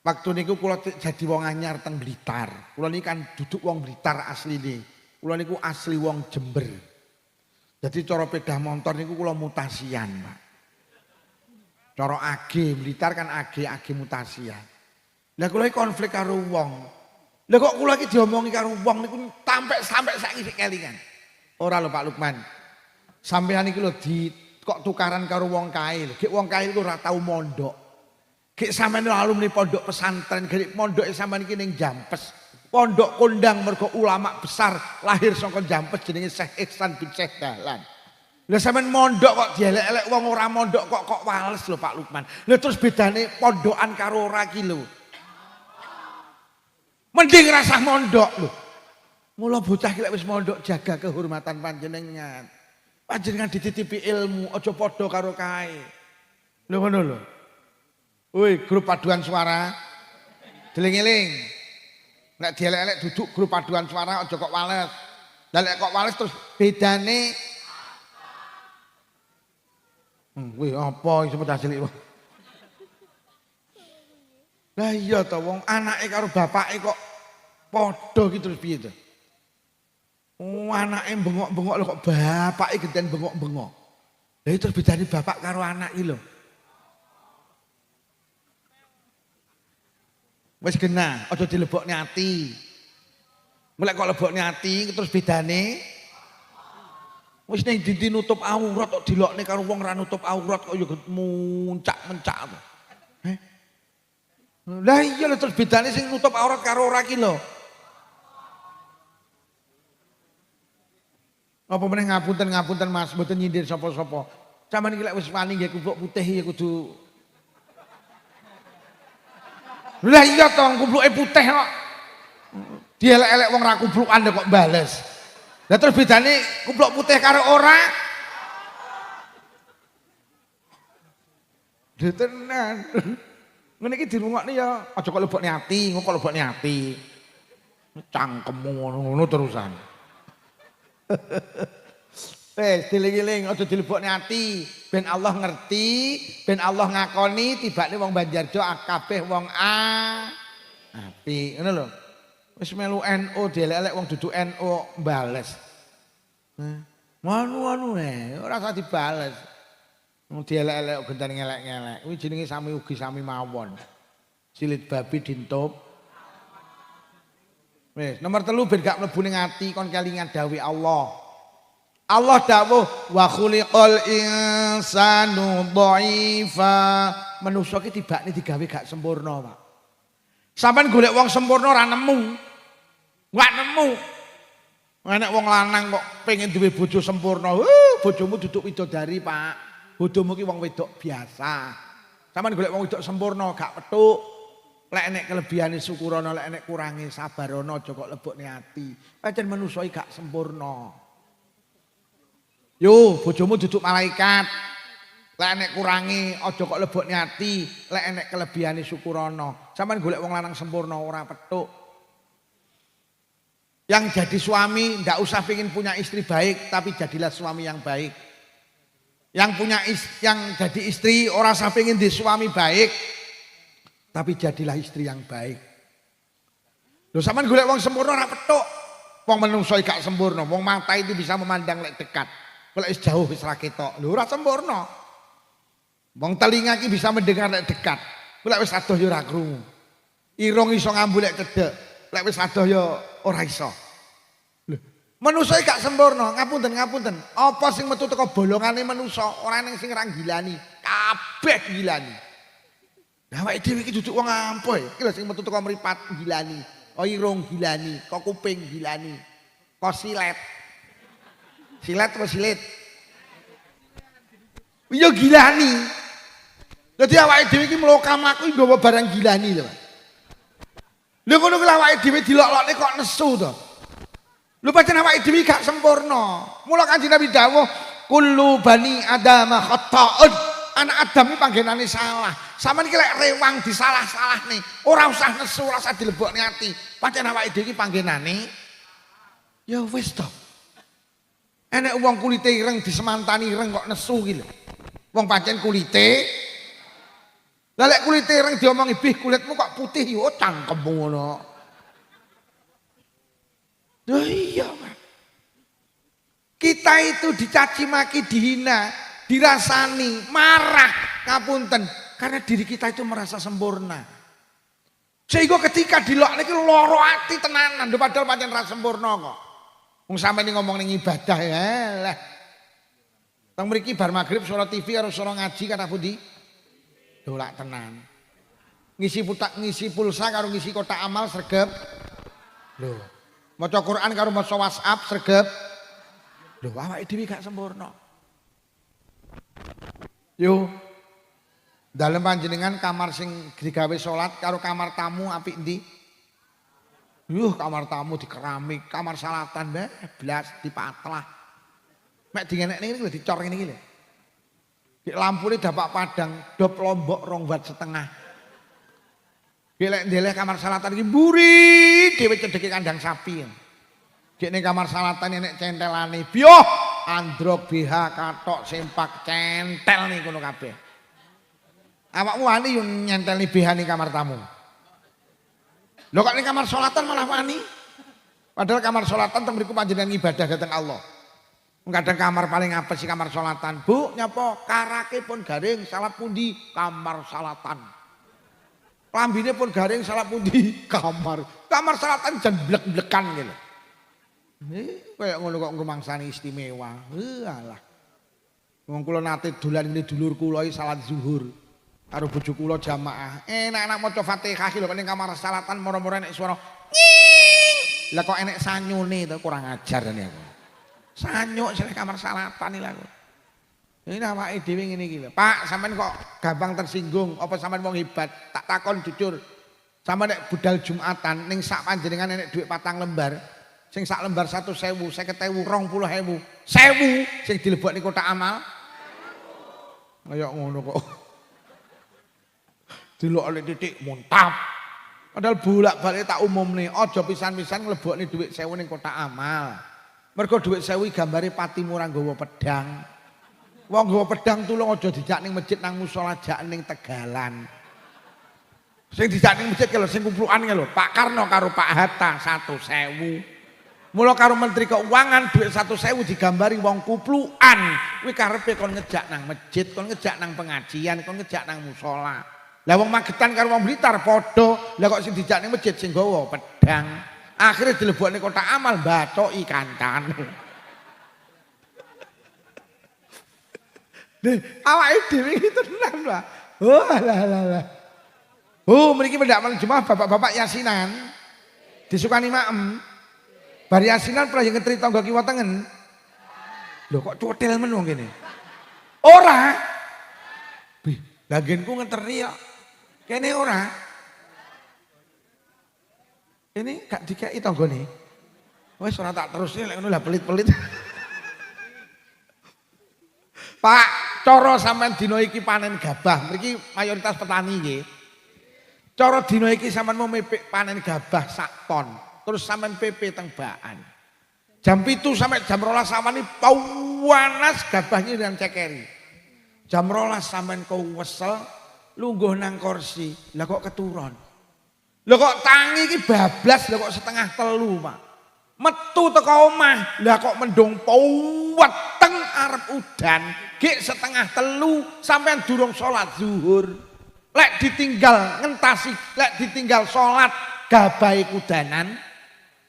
S1: Waktu niku kula jadi wong anyar teng Blitar. Kula niki kan duduk wong Blitar asline. Kula niku asli wong Jember. Jadi cara pedah motor niku kula mutasian, Pak. Cara AG Blitar kan AG mutasian. Lah kula iki konflik karo wong. Lah kok kula iki diomongi karo wong niku sampai saiki kelingan. Ora lho Pak Lukman. Sampeyan iki lho kok tukaran karo wong kae. Gek wong kae iku ora tau mondok. Gek sampeyan alumni pondok pesantren, gek mondoke sampeyan iki ning Jampes. Pondok kondang mergo ulama besar lahir saka Jampes jenenge Syekh Ihsan bin Syekh Dahlan. Lah sampeyan mondok kok dielek-elek wong ora mondok kok wales lho Pak Lukman. Lah terus bedane pondokan karo ora ki lho. Mending rasah mondok lho. Mula bocah ki lek wis mondok jaga kehormatan panjenengan. Panjenengan dititipi ilmu aja padha karo kae. Lho ngono lho. Woi, grup paduan suara. Deling-eling. Nek dielek-elek duduk grup paduan suara aja kok wales. Lah lek kok wales terus bedane wih apa iso pedas cilik. Lah iya to wong anake karo bapake kok padha ki terus piye to? Anake bengok-bengok lho kok bapake geden bengok-bengok. Lah itu terus bedane bapak karo anak iki lho. Wis genah, aja dilebokne ati. Mulai kok lebokne ati terus bedane wis ning ndi nutup aurat kok dilokne karo wong ra nutup aurat kok ya muncak-mencak to. Lah iya lho terus bedane sing nutup aurat karo ora ki lho. Apa meneh ngapunten Mas, mboten nyindir sapa-sapa. Sampeyan iki lek wis wani nggih kupluk putih ya kudu. Lah iya to kumpluke putih kok. Dielek-elek wong ra kumplukan kok bales. Lah terus bedane kumpluk putih karo ora? Lho tenan. Ngene iki dirungokne ya aja kok lebokne ati, engko kok lebokne ati. Cangkemmu ngono terusan. Diling-iling aja dilebokne ati, ben Allah ngerti, ben Allah ngakoni tibane wong Banjarjo kabeh wong apik, ngono lho. Wis melu NU dielek-elek wong duduk NU bales. Anu ora usah dibales. Wong dielek-elek gentane ngelek-ngelek. Kuwi jenenge sami ugi sami mawon. Silit babi dintup. Wis, nomor 3 ben gak mlebu ning ati kon kelingan dawuh Allah. Allah dawuh wa khuliqal insanu dhaifa. Manusa ki tibane digawe gak sempurna, Pak. Sampeyan golek wong sempurna ora nemu. Enggak nemu. Enek wong lanang kok pengen duwe bojo sempurna. Bojomu duduk widodari, Pak. Bojomu ki wong wedok biasa. Sampeyan golek wong wedok sempurna gak petuk. Lek enek kelebihane syukurana, lek enek kurange sabarana aja kok lebokne ati. Pancen manusa iki gak sempurna. Yo, bojomu duduk malaikat. Lek enek kurangi aja kok lebokne ati, lek enek kelebihane syukurana. Sampeyan golek wong lanang sempurna ora petuk. Yang jadi suami ndak usah pengen punya istri baik, tapi jadilah suami yang baik. Yang jadi istri ora usah pengen di suami baik, tapi jadilah istri yang baik. Lho sampeyan golek wong sempurna ora petuk. Wong menungso gak sempurna, wong mata itu bisa memandang lek dekat. Lek wis jauh wis ra ketok. Lho ora sempurna. Wong telinga ki bisa mendengar lek dekat. Lek wis adoh ya ora krungu. Irung iso ngambu lek cedhek. Lek wis adoh ya ora iso. Lho, manusa gak sempurna. Ngapunten. Apa sing metu teko bolongane manusa, ora ning sing ra gilani. Kabeh gilani. Lah awake dhewe iki duduk wong ampuh. Iki lho sing metu teko mripat gilani. Kok irung gilani, kok kuping gilani. Kok silet. Silet apa silit? Iya gilani. Dadi awake dhewe iki mlokam aku nggawa barang gilani lho. Lha ngono kuwi awake dhewe dilok-lokne kok nesu to. Lho pancen awake dhewe gak sempurna. Mula Kanjeng Nabi dawuh, kullu bani Adam khata'un. Anak Adam iki panggenane salah. Sampeyan iki lek rewang disalah-salahne, ora usah nesu, ora usah dilebokne ati. Pancen awake dhewe iki panggenane ya wis to. Enek wong kulite ireng disemantani ireng kok nesu iki lho. Wong pancen kulite Lah lek kulit ireng diomongi bih kulitmu kok putih yo cangkemmu ngono. Loh iya, Pak. Kita itu dicaci maki, dihina, dirasani, marah, ngapunten karena diri kita itu merasa sempurna. Sehingga ketika dilok niki loro ati tenanan, padahal pancen ra sempurna kok. Wong sampeyan ngomong ning ibadah ya lah. Teng mriki bar magrib suara TV karo suara ngaji kata pundi? Dolak tenan. Ngisi pulsa karo ngisi kotak amal sregep. Lho, maca Quran karo maca WhatsApp sregep. Lho, awake dhewe gak sempurna. Yo. Dalem panjenengan kamar sing digawe salat karo kamar tamu apik ndi? Yuh, kamar tamu di keramik, kamar salatan blas dipatlah. Mek dingenek niki lho dicor ngene iki lho. Lampune dapak padang, dop lombok 2 watt setengah. Gelek ndeleh kamar salatan iki mburi dhewe cedheke kandang sapi. Gek ning kamar salatan enek centelane. Bioh, androk BH katok sempak centel nih kono kabeh. Awakmu wani yo nyentelni BH ning kamar tamu. Lho kok ning kamar salatan malah wani? Padahal kamar salatan teng mriku panjenengan ibadah dhateng Allah. Kadang kamar paling apes sih kamar salatan. Bu, nyapa karake pun garing salat pundi kamar salatan. Lambine pun garing salat pundi kamar. Kamar salatan jan blek-blekan gitu. Ini kayak ngono kok ngrumangsani istimewa. Alah. Wong kula nate dolan ngene dulur kula salat zuhur karo bojo kula jamaah. Enak-enak maca Fatihah lho ning kamar salatan moro-moro nek swara. Lah kok enek sanyune to kurang ajar nih aku. Sanyuk sing kamar salatan iki lho. Ini awake dhewe ngene iki lho. Pak, sampean kok gampang tersinggung apa sampean wong hebat? Tak takon jujur. Sampeyan nek budal Jumatan ning sak panjenengan enek dhuwit 4 lembar. Sing sak lembar 1.000, 50.000, 20.000. 1.000 sing dilebokne kotak amal. Kayak ngono kok. Dilok titik muntap. Padahal bolak-balik tak umumne, aja pisan-pisan nglebokne dhuwit 1.000 ning kotak amal. Mergo dhuwit 1.000 gambare patimu ora nggawa pedang. Wong nggawa pedang tulung aja dijak ning masjid nang musala jak ning Tegalan. Sing dijak ning masjid lho sing kumplukan lho, Pak Karno karo Pak Hatta 1.000. Mula karo Menteri Keuangan dhuwit 1.000 digambari wong kuplukan. Kuwi karepe kon ngejak nang masjid, kon ngejak nang pengajian, kon ngejak nang musala. Lah wong Magetan karo wong Blitar padha. Lah kok sing dijak ning masjid sing nggawa pedang. Akhirnya dilebokne kotak amal bacoki kancane. Nih, awake dhewe iki tenan, Pak. Oh, lah. Oh, mriki pendak malam Jumat bapak-bapak yasinan. Disukani maem. Bar yasinan pernah ngetri tangga kiwa tengen. Lho kok cuwethil men wong kene. Ora. Bih, lagenku ngeteri kok. Kene ora. Ini gak dikei tanggane. Wis ora tak terusne lek ngono lah pelit-pelit. Pak, cara sampean dina iki panen gabah, mriki mayoritas petani nggih. Cara dina iki sampean mau mepek panen gabah sak ton, terus sampean PP teng Baan. Jam 7 sampai jam 12 sampean panas gabahnya dengan cekeri. Jam 12 sampean kau wesel lungguh nang kursi. Lah kok keturun. Lho kok tangi iki bablas lho kok 2:30, Pak. Metu teko omah, lah kok mendung weteng arep udan, gek 2:30 sampean durung salat zuhur. Lek ditinggal ngentasi, lek ditinggal salat gabahe kudanan.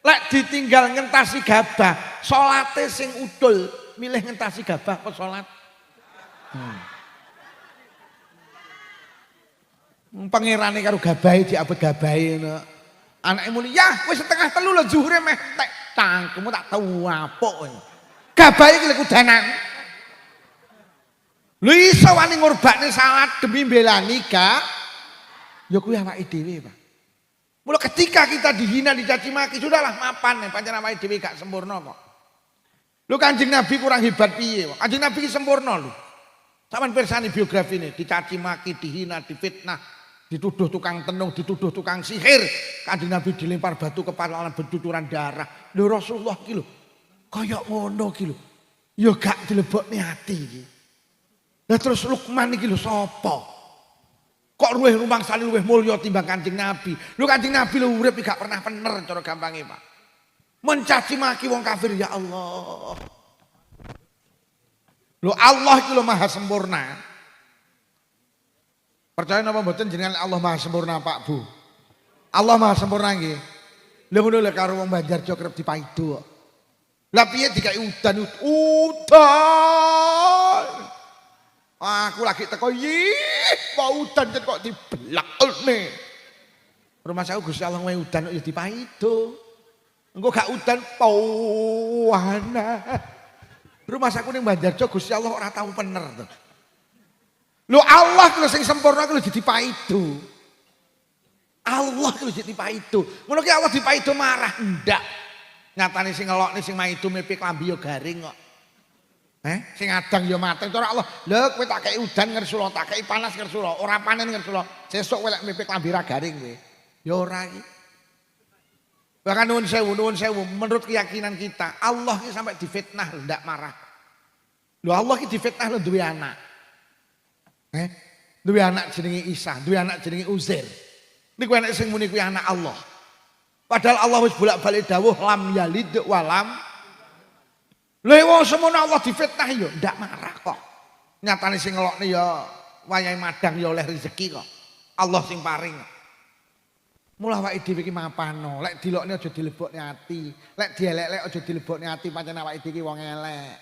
S1: Lek ditinggal ngentasi gabah, salate sing udul, milih ngentasi gabah apa salat? Pangerane karo gabahe diabet gabahe ngono. Anake muni, "Yah, wis 2:30 lho zuhure meh tek cangkemmu tak tau apuk." Gabahe iki lho kudanan. Lho iso wani ngorbakne salat demi mbelani gak? Ya kuwi awake dhewe, Pak. Mula ketika kita dihina, dicaci maki, sudahlah mapan, pancen awake dhewe gak sempurna kok. Lho Kanjeng Nabi kurang hebat piye? Kanjeng Nabi sempurna lho. Sampeyan pirsani biografi ini, dicaci maki, dihina, difitnah, dituduh tukang tenung, dituduh tukang sihir. Kanjeng Nabi dilempar batu kepala bercucuran darah. Lho Rasulullah ki lho, kaya ngono ki lho. Ya gak dilebokne ati iki. Lah terus Lukman iki lho sapa? Kok luwih rumangsane luwih mulya timbang Kanjeng Nabi. Lho Kanjeng Nabi lho urip gak pernah bener cara gampange, Pak. Mencaci maki wong kafir ya Allah. Lho Allah itu lho maha sempurna. Percaya napa mboten jenengan Allah maha sempurna, Pak Bu? Allah maha sempurna nggih. Lha ngono lho karo wong Banjarjo kerep dipaido kok. Lah piye dikai udan. Aku lagi teko mau udan kok dibelakne. Rumah saya Gusti Allah wae udan ya dipaido. Engko gak udan pawana. Rumah saku ning Banjarjo Gusti Allah ora tau bener to. Lho Allah ku sing sempurna ku dipaido. Allah ku dipaido. Ngono ki Allah dipaido marah ndak. Nyatane sing ngelokne sing maido mepe klambi ya garing kok. Sing adang ya mateng cara Allah. Lho kowe tak kei udan ngersula, tak kei panas ngersula, ora panen ngersula. Sesuk kowe lek mimpi klambi ra garing kowe. Ya ora iki. Bahkan nuwun sewu, menurut keyakinan kita, Allah iki sampai difitnah ndak marah. Lho Allah iki difitnah lho duwe anak. Duwe anak jenenge Isa, duwe anak jenenge Uzair. Niku enek sing muni kuwi anak Allah. Padahal Allah wis bolak-balik dawuh lam yalid walam. Lha wong semono Allah difitnah ya ndak marah kok. Nyatane sing ngelokne ya wayahe madang ya oleh rezeki kok. Allah sing paring. Mula awake dhewe iki mapano, lek dilokne aja dilebokne ati, lek dielek-elek aja dilebokne ati pancen awake dhewe iki wong elek.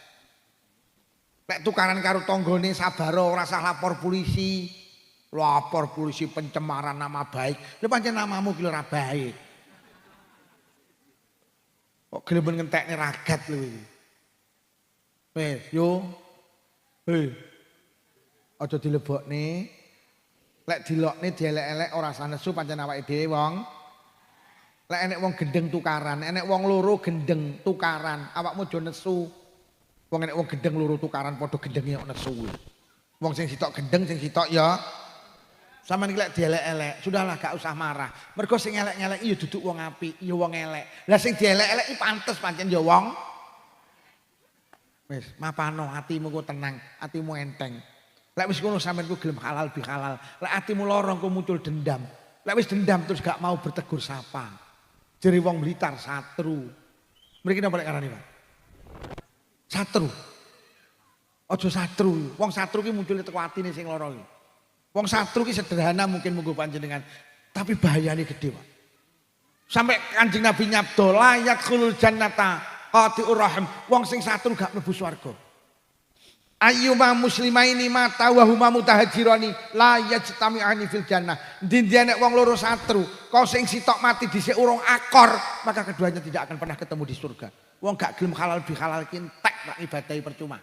S1: Lek tukaran karo tanggane sabar ora usah lapor polisi. Lapor polisi pencemaran nama baik. Lha pancen namamu ki ora baik. Kok gelem ngentekne ragat lho iki. Yo. Aja dilebokne. Lek dilokne dielek-elek ora usah nesu pancen awake dhewe wong. Lek enek wong gendeng tukaran, enek wong loro gendeng tukaran, awakmu aja nesu. Wong enek wong gendeng loro tukaran padha gendenge kok nesu. Wong sing sitok gendeng, sing sitok ya sampeyan iki lek dielek-elek, sudahlah gak usah marah. Mergo sing elek-elek ya duduk wong apik, ya wong elek. Lah sing dielek-elek iki pantes pancen ya wong. Wis, mapano atimu ku tenang, atimu enteng. Lek wis ngono sampeyan ku gelem halal bihalal. Lek atimu lara ku muncul dendam. Lek wis dendam terus gak mau bertegur sapa. Jere wong Blitar satru. Mriki napa lek arane, Pak? Satru. Aja satru. Wong satru ki muncul teko atine sing lara iki. Wong satru ki sederhana mungkin munggo panjenengan, tapi bahayane gede, Pak. Sampai Kanjeng Nabi nyabda layak khulul jannata qati'ur rahim. Wong sing satru gak mlebu swarga. Ayyuma muslimaini mata wa huma mutahajirani la yajtami'ani fil jannah. Ndi nek wong loro satru, kok sing sitok mati dhisik urung akor, maka keduanya tidak akan pernah ketemu di surga. Wong gak gelem halal bihalal ki entek tak ibadahi percuma.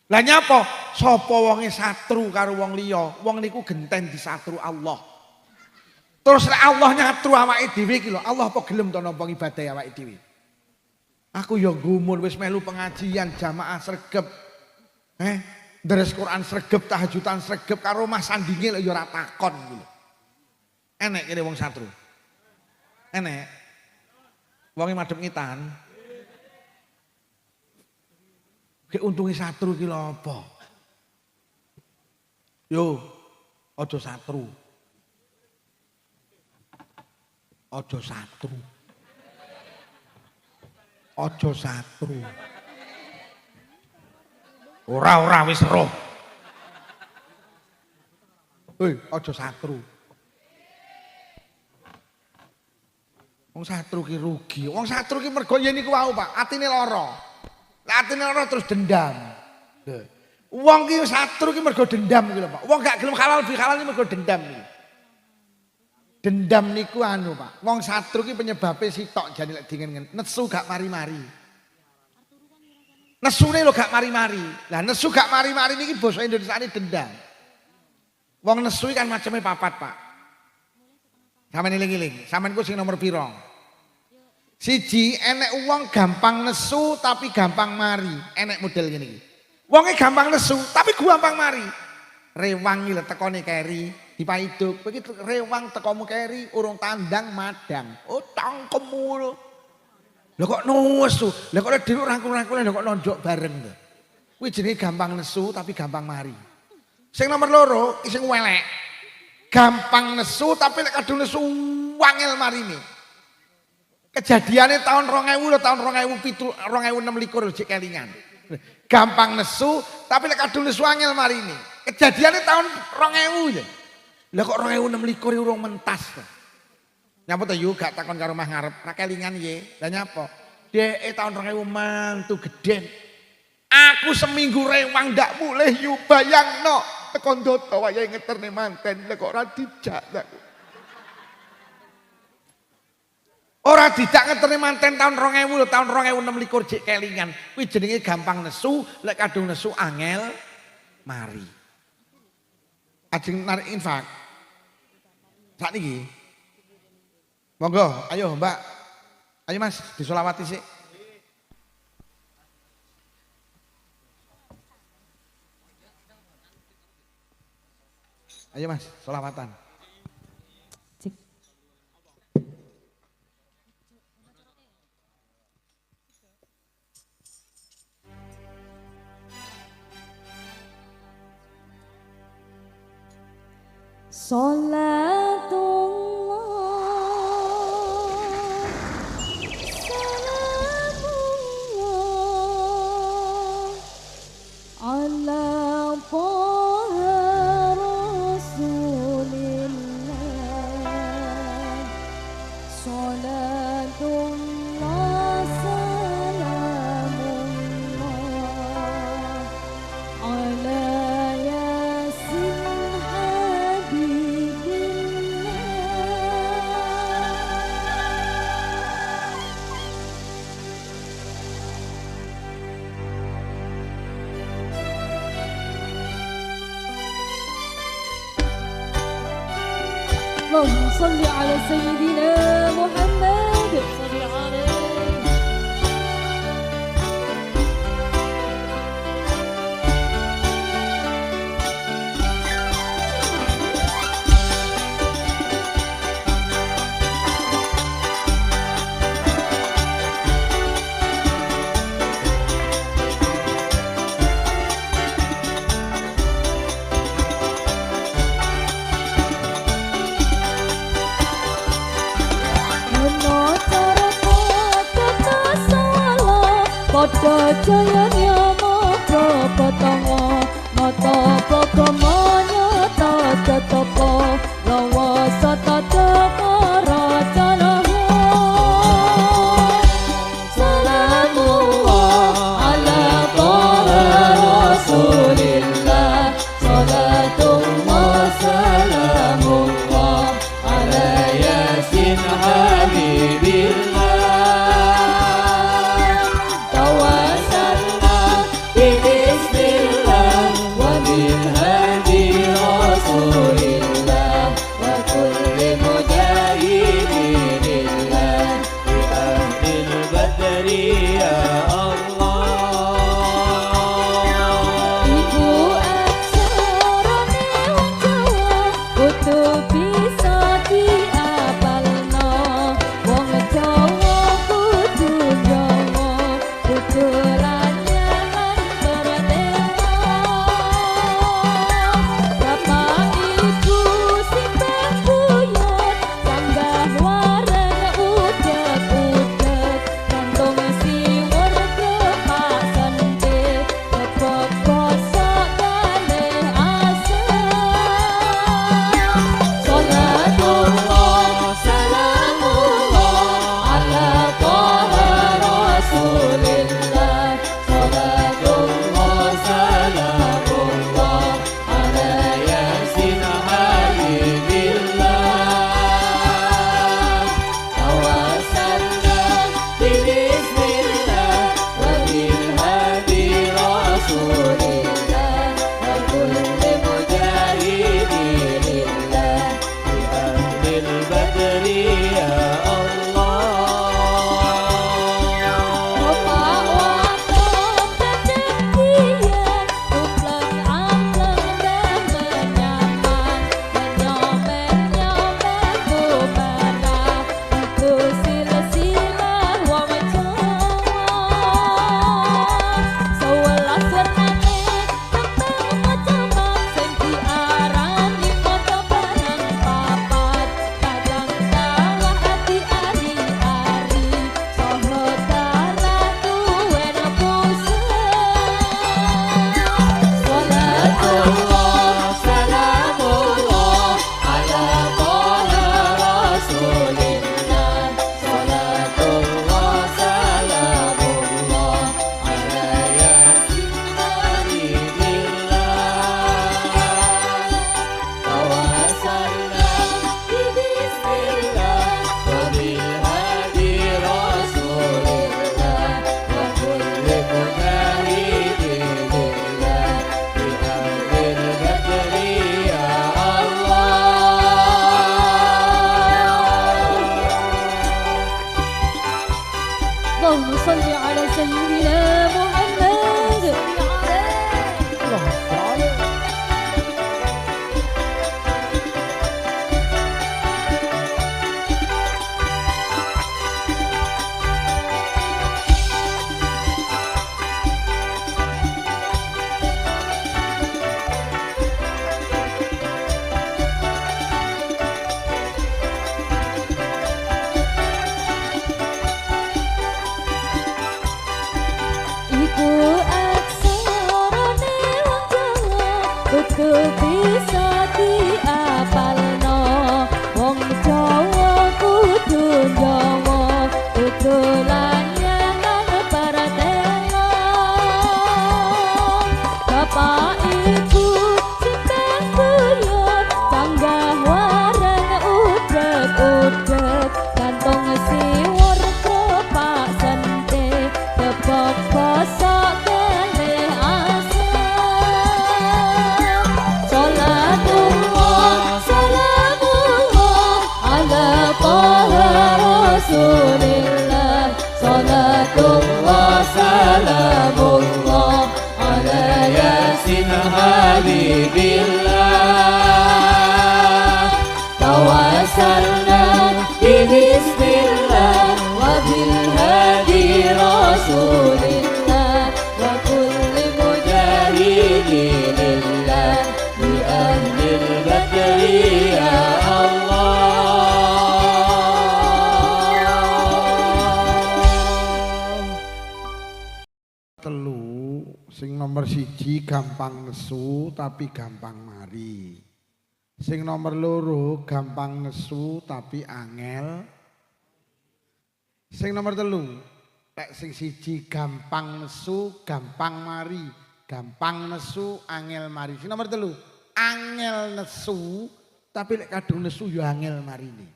S1: Lah nyapa? Sapa wonge satru karo wong liya, wong niku genten disatru Allah. Terus lek Allah nyatru awake dhewe iki lho, Allah apa gelem to nampa ibadah awake dhewe? Aku ya gumun wis melu pengajian jamaah sregep. Deres Quran sregep, tahajudan sregep karo Mas sandinge lho ya ora takon iki lho. Enek kene wong satru. Enek. Wonge madhep ngitan. Keuntungi satru ki lho apa? Yo, aja satru. Aja satru. Aja satru. Ora wis roh. Aja satru. Wong satru ki rugi. Wong satru ki mergo yen niku wau, Pak, atine lara. Atine ora terus dendam. Wong ki satru ki mergo dendam iki lho, Pak. Wong gak gelem halal bihalal iki mergo dendam iki. Dendam niku anu, Pak. Wong satru ki penyebabe sitok jane lek dingen nesu gak mari-mari. Nesune lho gak mari-mari. Lah nesu gak mari-mari niki basa Indonesiane dendam. Wong nesu kan maceme papat, Pak. Sampeyan eling-eling, sampeyan ku sing nomor pira? Siji, enek wong gampang nesu tapi gampang mari. Enek model ngene iki. Wonge gampang nesu tapi gampang mari. Rewang iki lho tekone keri dipaido. Kowe iki rewang tekomu keri urung tandang madang. Oh cangkemmu lho. Lho kok nesu? Lah kok dhewe rangkul-rangkul kok nonjok bareng to. Kuwi jenenge gampang nesu tapi gampang mari. Sing nomor loro sing welek. gampang nesu tapi lek kadung nesu wangel marini. Kejadiannya tahun 2000 lho, tahun 2006 jek kelingan. Gampang nesu tapi lek kadung nesu wangel marini. Kejadiannya tahun 2000 ya. Lah kok 2006 urung mentas. Nyapa ta yo gak takon karo mah ngarep, ra kelingan ye. Lah nyapa? Dek tahun 2000 mantu gedhen. Aku seminggu rewang ndak mulih yu bayangno. Tekan doto wayahe ngeterne manten lek kok ora dijak ta. Ora dijak ngeterne manten tahun 2000 lho, tahun 2006 jek kelingan. Kuwi jenenge gampang nesu, lek kadung nesu angel mari. Ajeng narik infak. Sakniki. Monggo, ayo Mbak. Ayo Mas, disolawati sik. Ayo Mas, solawatan.
S2: Cik. اللهم صل على سيدنا محمد صل عليه. Padha jayane mata petanga mata pagama nyata tetapa lawa satata maracana salamullah ala taha rasulillah salatullah salamullah ala yasin habibillah. See اللهم صل على سيدنا محمد Iku aksarane wong Jawa kudu bisa diapalno wong Jawa kudu Jawa kudu layanan paratelo bapak ibu sinten buyut canggah wareng udeg-udeg kantong siwur kepak sente tepok bosok kene asem Salatullah salamullah ala taha rasulillah Salatullah salamullah ala yasin habibillah Tawassalna bismillah wa bil hadi rasulillah wa kulli mujahidin lillah bi ahlil badri ya Allah
S1: Telu sing nomor siji gampang nesu tapi gampang mari. Sing nomor loro gampang nesu tapi angel. Sing nomor telu lek sing siji gampang nesu gampang mari, gampang nesu angel mari. Sing nomor telu angel nesu tapi lek kadung nesu ya angel marine.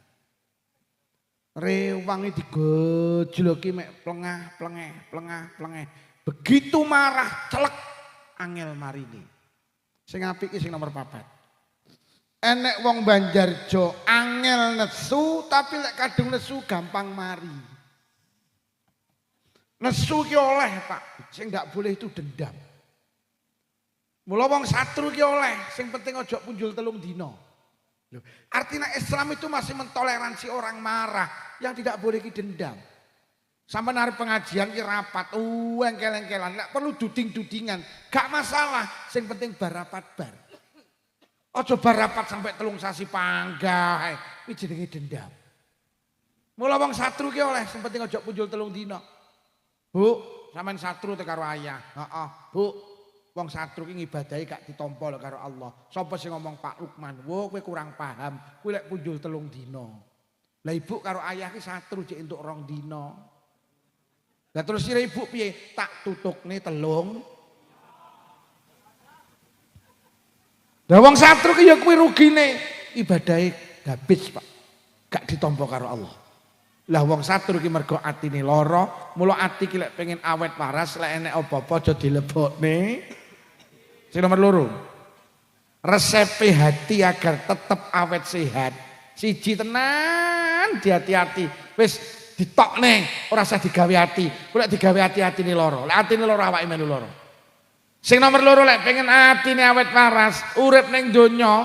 S1: Rewangi digojloki mek plengah. Begitu marah celek angel marine. Sing apik iki sing nomor 4. Enek wong Banjarjo angel nesu tapi lek kadung nesu gampang mari. Nesu ki oleh Pak, sing ndak boleh itu dendam. Mula wong satru ki oleh, sing penting ojo punjul 3 dina. Loh, artinya Islam itu masih mentoleransi orang marah, yang tidak boleh ki dendam. Sampai nari pengajian ki rapat, engkel-engkelan, nggak perlu duding-dudingan, gak masalah, sing penting barapat bar. Ojo barapat sampai 3 sasi panggah, ini jenenge dendam. Mula wong satru ki oleh, sing penting ojo punjul 3 dina. Bu, sampean satru te karo ayah. Heeh, Bu. Wong satru ki ngibadahi gak ditampa lho karo Allah. Sapa sing ngomong Pak Lukman? Wo, kowe kurang paham. Kowe lek punjul 3 dina. Lah ibu karo ayah ki satru jek entuk 2 dina. Lah terus sira ibu piye? Tak tutukne 3. Lah wong satru ki ya kuwi rugine ibadahe habis, Pak. Gak ditampa karo Allah. Lah wong satru ki mergo atine lara, mula ati ki lek pengen awet waras lek enek apa-apa aja dilebokne. Sing nomor 2. Resep hati agar tetap awet sehat. Siji tenan hati-hati. Wis ditokne, ora usah digawe ati. Kok lek digawe ati-atine lara. Lek atine lara awake melu lara. Sing nomor 2 lek pengen atine awet waras, urip ning donya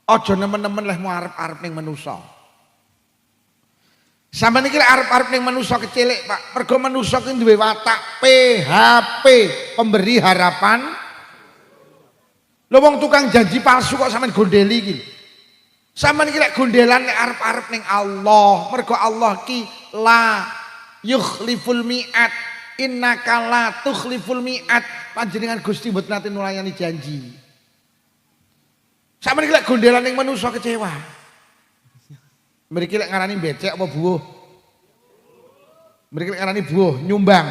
S1: aja nemen-nemen leh arep-arep ning manusa. Sampai niki arep-arep ning manusa kecilik, Pak. Mergo manusa ki duwe watak PHP, pemberi harapan. Lho wong tukang janji palsu kok sampean gondeli iki. Sampeyan iki lek gondelan nek arep-arep ning Allah, mergo Allah ki la yukhliful mi'at. Innaka la tukhliful mi'at. Panjenengan Gusti mboten nate nulayani janji. Sampeyan iki lek gondelan ning manusa kecewa. Mriki lek ngarani becek apa buuh? Mriki lek ngarani buuh, nyumbang.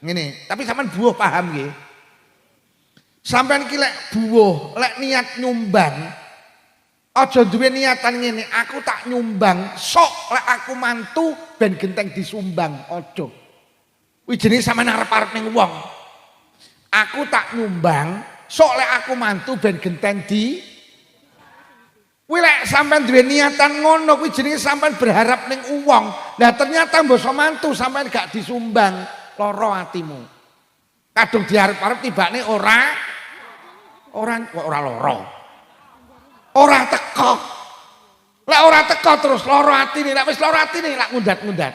S1: Ngene, tapi sampean buuh paham nggih? Sampean iki lek buuh, lek niat nyumbang, aja duwe niatan ngene, aku tak nyumbang, sok lek aku mantu ben genteng disumbang, aja. Kuwi jenenge sampean arep-arep ning wong. Aku tak nyumbang, sok lek aku mantu ben genteng di Kuwi lek sampean duwe niatan ngono kuwi jenenge sampean berharap ning uwong. Lah ternyata mbasa mantu sampean gak disumbang, lara atimu. Kadung diarep-arep tibane ora lara. Ora teko. Lek ora teko terus lara atine, lek wis lara atine lak ngundat-ngundat.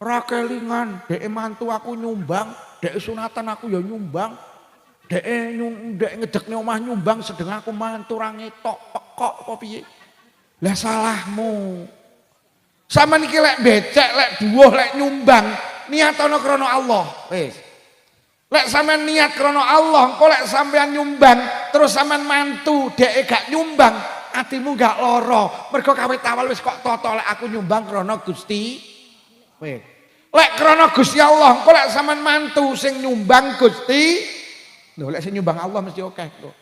S1: Ora kelingan, dhek mantu aku nyumbang, dhek sunatan aku ya nyumbang. Dhek ngedekne omah nyumbang sedeng aku mantu ra ngetok pekok apa piye. Lah salahmu. Sampeyan iki lek becek, lek buah, lek nyumbang, niatono krana Allah. Wis. Lek sampean niat krana Allah, engko lek sampean nyumbang, terus sampean mantu dhek gak nyumbang, atimu gak lara. Mergo kawit awal wis kok tata lek aku nyumbang krana Gusti. Wis. Lek krana Gusti Allah, engko lek sampean mantu sing nyumbang Gusti, lho lek sing nyumbang Allah mesti oke kok.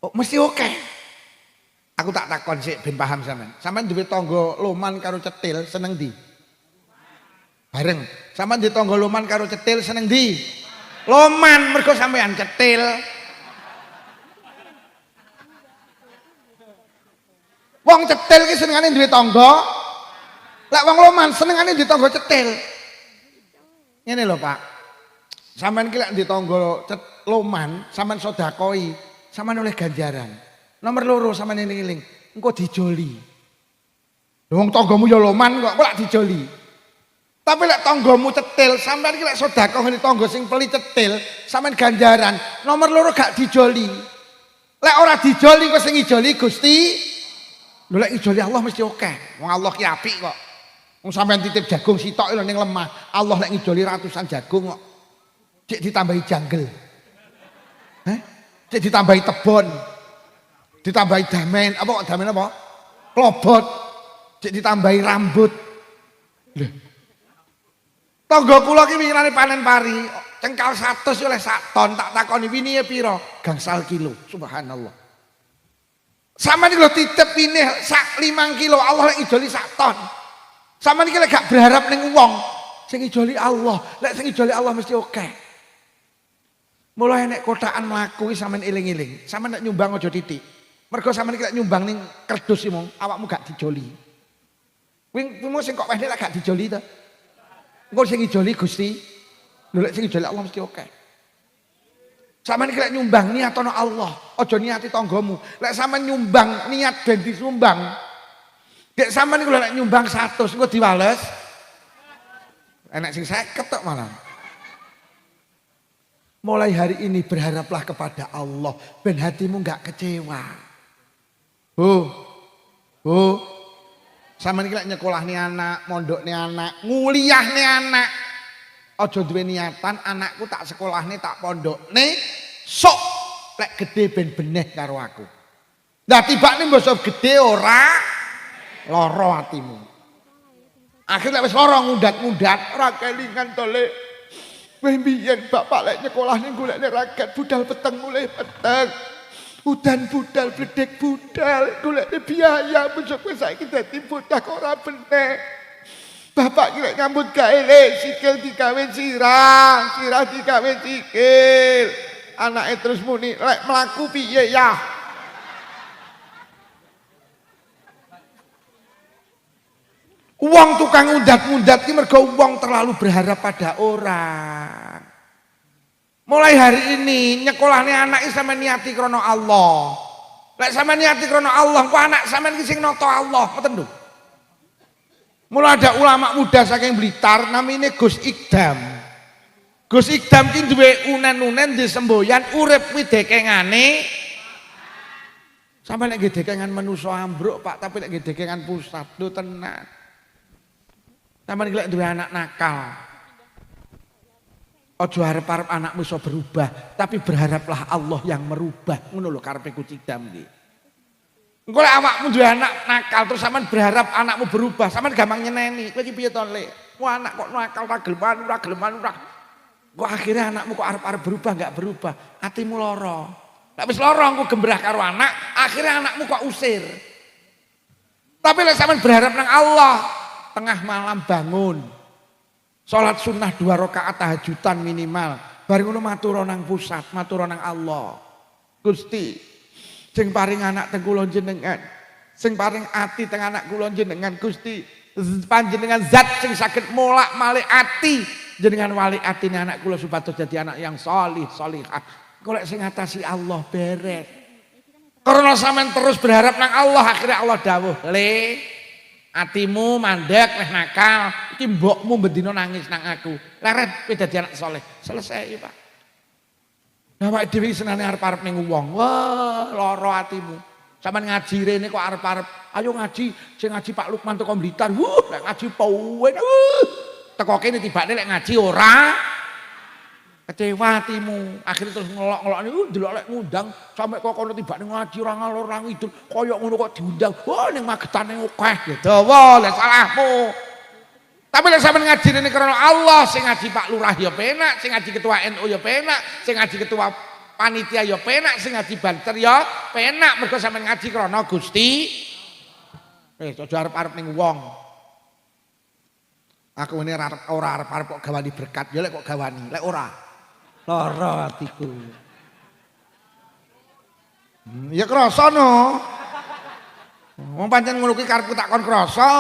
S1: Oh, mesti oke. Aku tak takon sik ben paham sampean. Sampean duwe tangga loman karo cetil seneng ndi? Bareng. Sampean duwe tangga loman karo cetil seneng ndi? Loman mergo sampean cetil. Wong cetil ki senengane duwe tangga. Lek wong loman senengane duwe tangga cetil. Ngene lho Pak. Sampeyan ki lek di tangga loman, sampeyan sedakoi, sampeyan oleh ganjaran. Nomor loro sampeyan eling-eling, engko dijoli. Lho wong tanggamu ya loman kok lak dijoli. Tapi lek tanggamu cetil, sampeyan ki lek sedekah ngene tangga sing peli cetil, sampeyan ganjaran. Nomor loro gak dijoli. Lek ora dijoli kok sing ngijoli Gusti. Lho lek ngijoli Allah mesti oke. Wong Allah ki apik kok. Wong sampean titip jagung sitok lho ning lemah. Allah lek ngidoli ratusan jagung kok. Cek ditambahi janggel. Cek ditambahi tebon. Ditambahi damen, apa kok damen apa? Klobot. Cek ditambahi rambut. Lho. Tangga kula ki winginane panen pari, cengkal 100 oleh 1 ton, tak takoni winihe pira? Gangsal kilo. Subhanallah. Sampeyan iki lho titip winih sak 5 kilo, Allah lek ngidoli 1 ton. Sampeyan iki lek gak berharap ning wong, sing ngijoli Allah. Lek sing ngijoli Allah mesti oke. Mulai nek kotakan mlaku iki sampeyan eling-eling. Sampeyan nek nyumbang aja titik. Mergo sampeyan iki lek nyumbang ning kerdus iki mong, awakmu gak dijoli. Kuwi sing kok pendek lek gak dijoli to. Engko sing ngijoli Gusti. Lho lek sing ngijoli Allah mesti oke. Sampeyan iki lek nyumbang niatono Allah, aja niati tanggamu. Lek sampeyan nyumbang niat ben disumbang. Dek sampean niku lek nyumbang 100 engko diwales. Enak sing 50 tok malah. Mulai hari ini berharaplah kepada Allah ben hatimu enggak kecewa. Sampeyan iki lek nyekolahne anak, mondokne anak, nguliyahne anak. Aja duwe niatan anakku tak sekolahne, tak pondokne, sok lek gede ben beneh karo aku. Lah tibane mbok gede ora lara atimu. Akhirnya wis lara ngundat-ngundat, ora kelingan to Le. Wis mbiyen bapak lek nyekolahne golekne ragat budal peteng mulih peteng. Udan budal bledek budal golekne biaya besok wis saiki dadi bodak ora bener. Bapak ki lek nyambut gawe Le, sikil digawe sirah, sirah digawe sikil. Anake terus muni, lek mlaku piye ya? Uang tukang undat-undat ini mergo uang terlalu berharap pada orang. Mulai hari ini nyekolahnya anak sama niati krono Allah. Lek sama niati krono Allah, kok anak sama sing noto Allah, ngoten lho. Mulai ada ulama muda saking Blitar namanya Gus Ikdam. Gus Ikdam ki duwe unen-unen di semboyan urip kuwi dekengane. Sampai lek dekengan manusa ambruk Pak, tapi lek dekengan pusat lho tenan. Sampeyan iki lek duwe anak nakal. Aja harap-harap anakmu iso berubah, tapi berharaplah Allah yang merubah. Ngono lho karepe Kucidam iki. Engko lek awakmu duwe anak nakal terus sampean berharap anakmu berubah, sampean gampang nyeneni. Kowe iki piye to, Lek? Wah anak kok nakal ora gelem ora. Kok akhirnya anakmu kok arep-arep berubah enggak berubah. Atimu lara. Lek wis lara engko gembrah karo anak, akhirnya anakmu kok usir. Tapi lek sampean berharap nang Allah, tengah malam bangun, sholat sunnah 2 rakaat tahajudan minimal, bareng ngono matur nang pusat, matur nang Allah. Gusti, sing paring anak teng kula jenengan, sing paring ati teng anak kula jenengan Gusti, panjenengan zat sing saged molak-malik ati jenengan wali atine anak kula supados dadi anak yang sholih sholihah. Golek sing ngatasi Allah beres. Karena sampean terus berharap nang Allah, akhirnya Allah dawuh, "Le, atimu mandek leh nakal, iki mbokmu bendina nangis nang aku. Leret kowe dadi anak saleh." Selesai, Pak. Nah, awake dhewe senane arep-arep ning wong. Wah, lara atimu. Sampeyan ngaji rene kok arep-arep, ayo ngaji, sing ngaji Pak Lukman teko Blitar. Lek ngaji pawen. Teko kene tibane lek ngaji ora. Kecewa hatimu, akhirnya terus ngelok-ngelok ini, delok lek ngundang sampai kok kono tibane ngaji ora ngalor ora ngidul, koyo ngono kok diundang. Wah, ning magetane akeh gitu. Wah, lek salahmu. Tapi lek sampean ngaji rene karena Allah, sing ngaji Pak Lurah ya penak, sing ngaji ketua NU ya penak, sing ngaji ketua panitia ya penak, sing ngaji banter ya penak, mergo sampean ngaji karena Gusti. Aja arep-arep ning wong. Aku ini ora arep-arep kok gawani berkat, ya lek kok gawani, lek ora. Lara hatiku. Ya krasa no. Wong pancen ngono kuwi karepku tak kon krasa.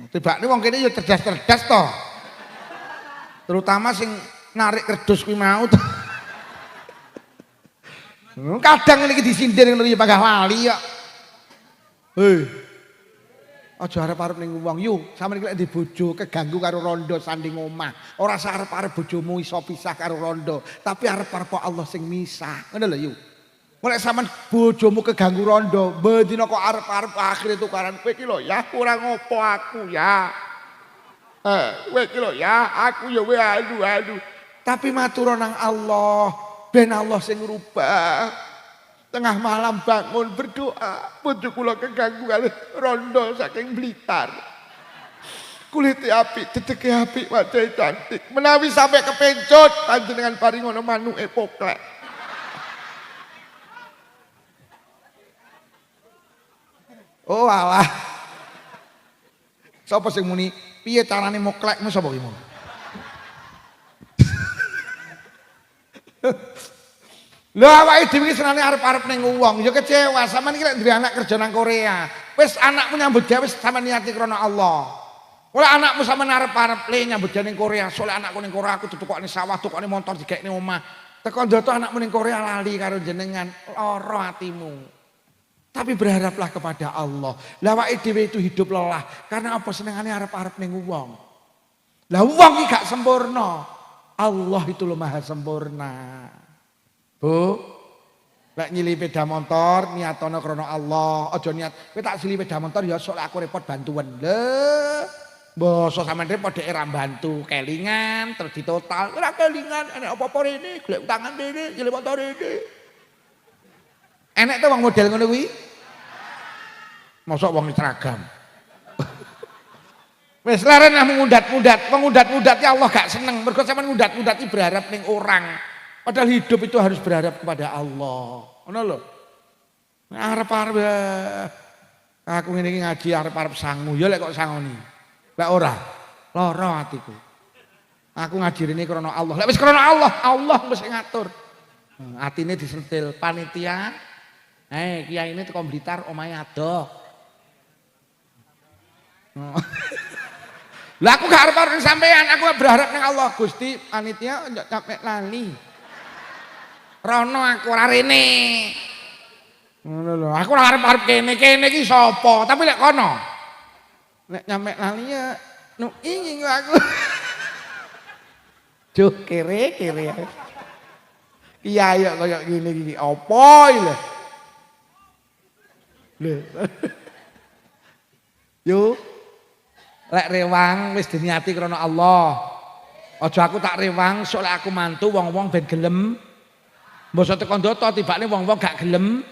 S1: Tibane wong kene ya cerdas-cerdas to. Terutama sing narik kerdus kuwi mau. Kadang iki disindir ngono ya panggah lali ya. Hei. Aja arep-arep ning wong yu, sampeyan iki lek ndek bojo keganggu karo rondo sanding omah. Ora sarep-arep bojomu iso pisah karo rondo, tapi arep-arep Allah sing misah. Ngono lho yu. Mulai sampeyan bojomu keganggu rondo, bendina kok arep-arep akhire tukaran kowe iki lho ya ora ngopo aku ya. Kowe iki lho ya, aku ya kowe aduh. Tapi matur nang Allah, ben Allah sing ngrubah. Tengah malam bangun berdoa, bojo kula keganggu kali rondo saking Blitar. Kulite apik, dedeke apik, wajahe cantik. Menawi sampai kepencut panjenengan paring ngono manuke poklek. Oh alah. Sapa sing muni piye carane moklekmu sapa ki mau? Lho awake dhewe senane arep-arep ning wong, ya kecewa. Sampeyan iki lek duwe anak kerja nang Korea, wis anakmu nyambut gawe sampeyan niati krana Allah. Oleh anakmu sampeyan arep-arep le nyambut gawe ning Korea, soalnya anakku ning Korea aku tukokne sawah, tukokne motor digekne omah. Teko ndoto anakmu ning Korea lali karo jenengan, lara atimu. Tapi berharaplah kepada Allah. Lah awake dhewe itu hidup lelah karena apa senengane arep-arep ning wong. Lah wong iki gak sempurna. Allah itu lho maha sempurna. Bu, lek nyili sepeda motor niatono krana Allah, aja niat kowe tak sili sepeda motor ya sok aku repot bantuan. Lho, basa sampean repot dhek ora bantu, kelingan terus ditotal. Ora kelingan, enek apa-apa rene, golek utangan rene, nyili motor rene. Enek to wong model ngono kuwi? Mosok wong seragam. Wis leren lah mengundat-undat, mengundat-undat ya Allah gak seneng. Mergo sampean ngundat-undat iki berharap ning orang. Padahal hidup itu harus berharap kepada Allah. Ngono lho. Arep-arep aku ngene iki ngaji arep-arep sangu, ya lek kok sangoni. Lek ora, lara atiku. Aku ngaji rene krana Allah. Lek wis krana Allah, Allah mesti ngatur. Atine disentil panitia. Kiai ini teko Blitar omahe adoh. Lah aku gak arep-arep sampean, aku berharap ning Allah. Gusti, panitia ndak sampe lali. Rono aku ora rene. Ngono lho, aku ora arep-arep kene iki sapa? Tapi lek kono. Nek nyampe lali ya nu ingin aku. Duh kere. Iya ya kaya ngene iki apa iki lho. Lho. Yo. Lek rewang wis diniati krana Allah. Aja aku tak rewang sok lek aku mantu wong-wong ben gelem. Mbok teko ndoto tibane wong-wong gak gelem.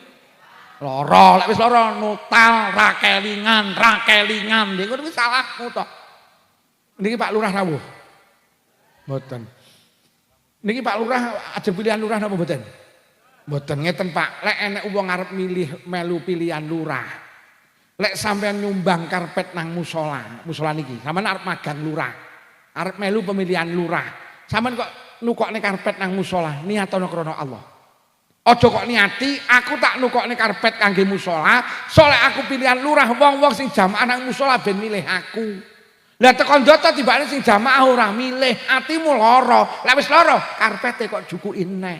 S1: Lara, lek wis lara nutal, ra kelingan. Niku wis salahmu to. Niki Pak Lurah rawuh. Mboten. Niki Pak Lurah ajeng pilihan lurah napa mboten? Mboten ngeten Pak. Lek enek wong arep milih melu pilihan lurah. Lek sampean nyumbang karpet nang musola niki, sampean arep magang lurah. Arep melu pemilihan lurah. Sampean kok nukokne karpet nang musala, niatono krana Allah. Aja kok niati aku tak nukokne karpet kangge musala, soalnya aku pilihan lurah wong-wong sing jamaah nang musala ben milih aku. Lah tekan ndata tibane sing jamaah ora milih, atimu lara. Lah wis lara, karpete kok jukuki neh.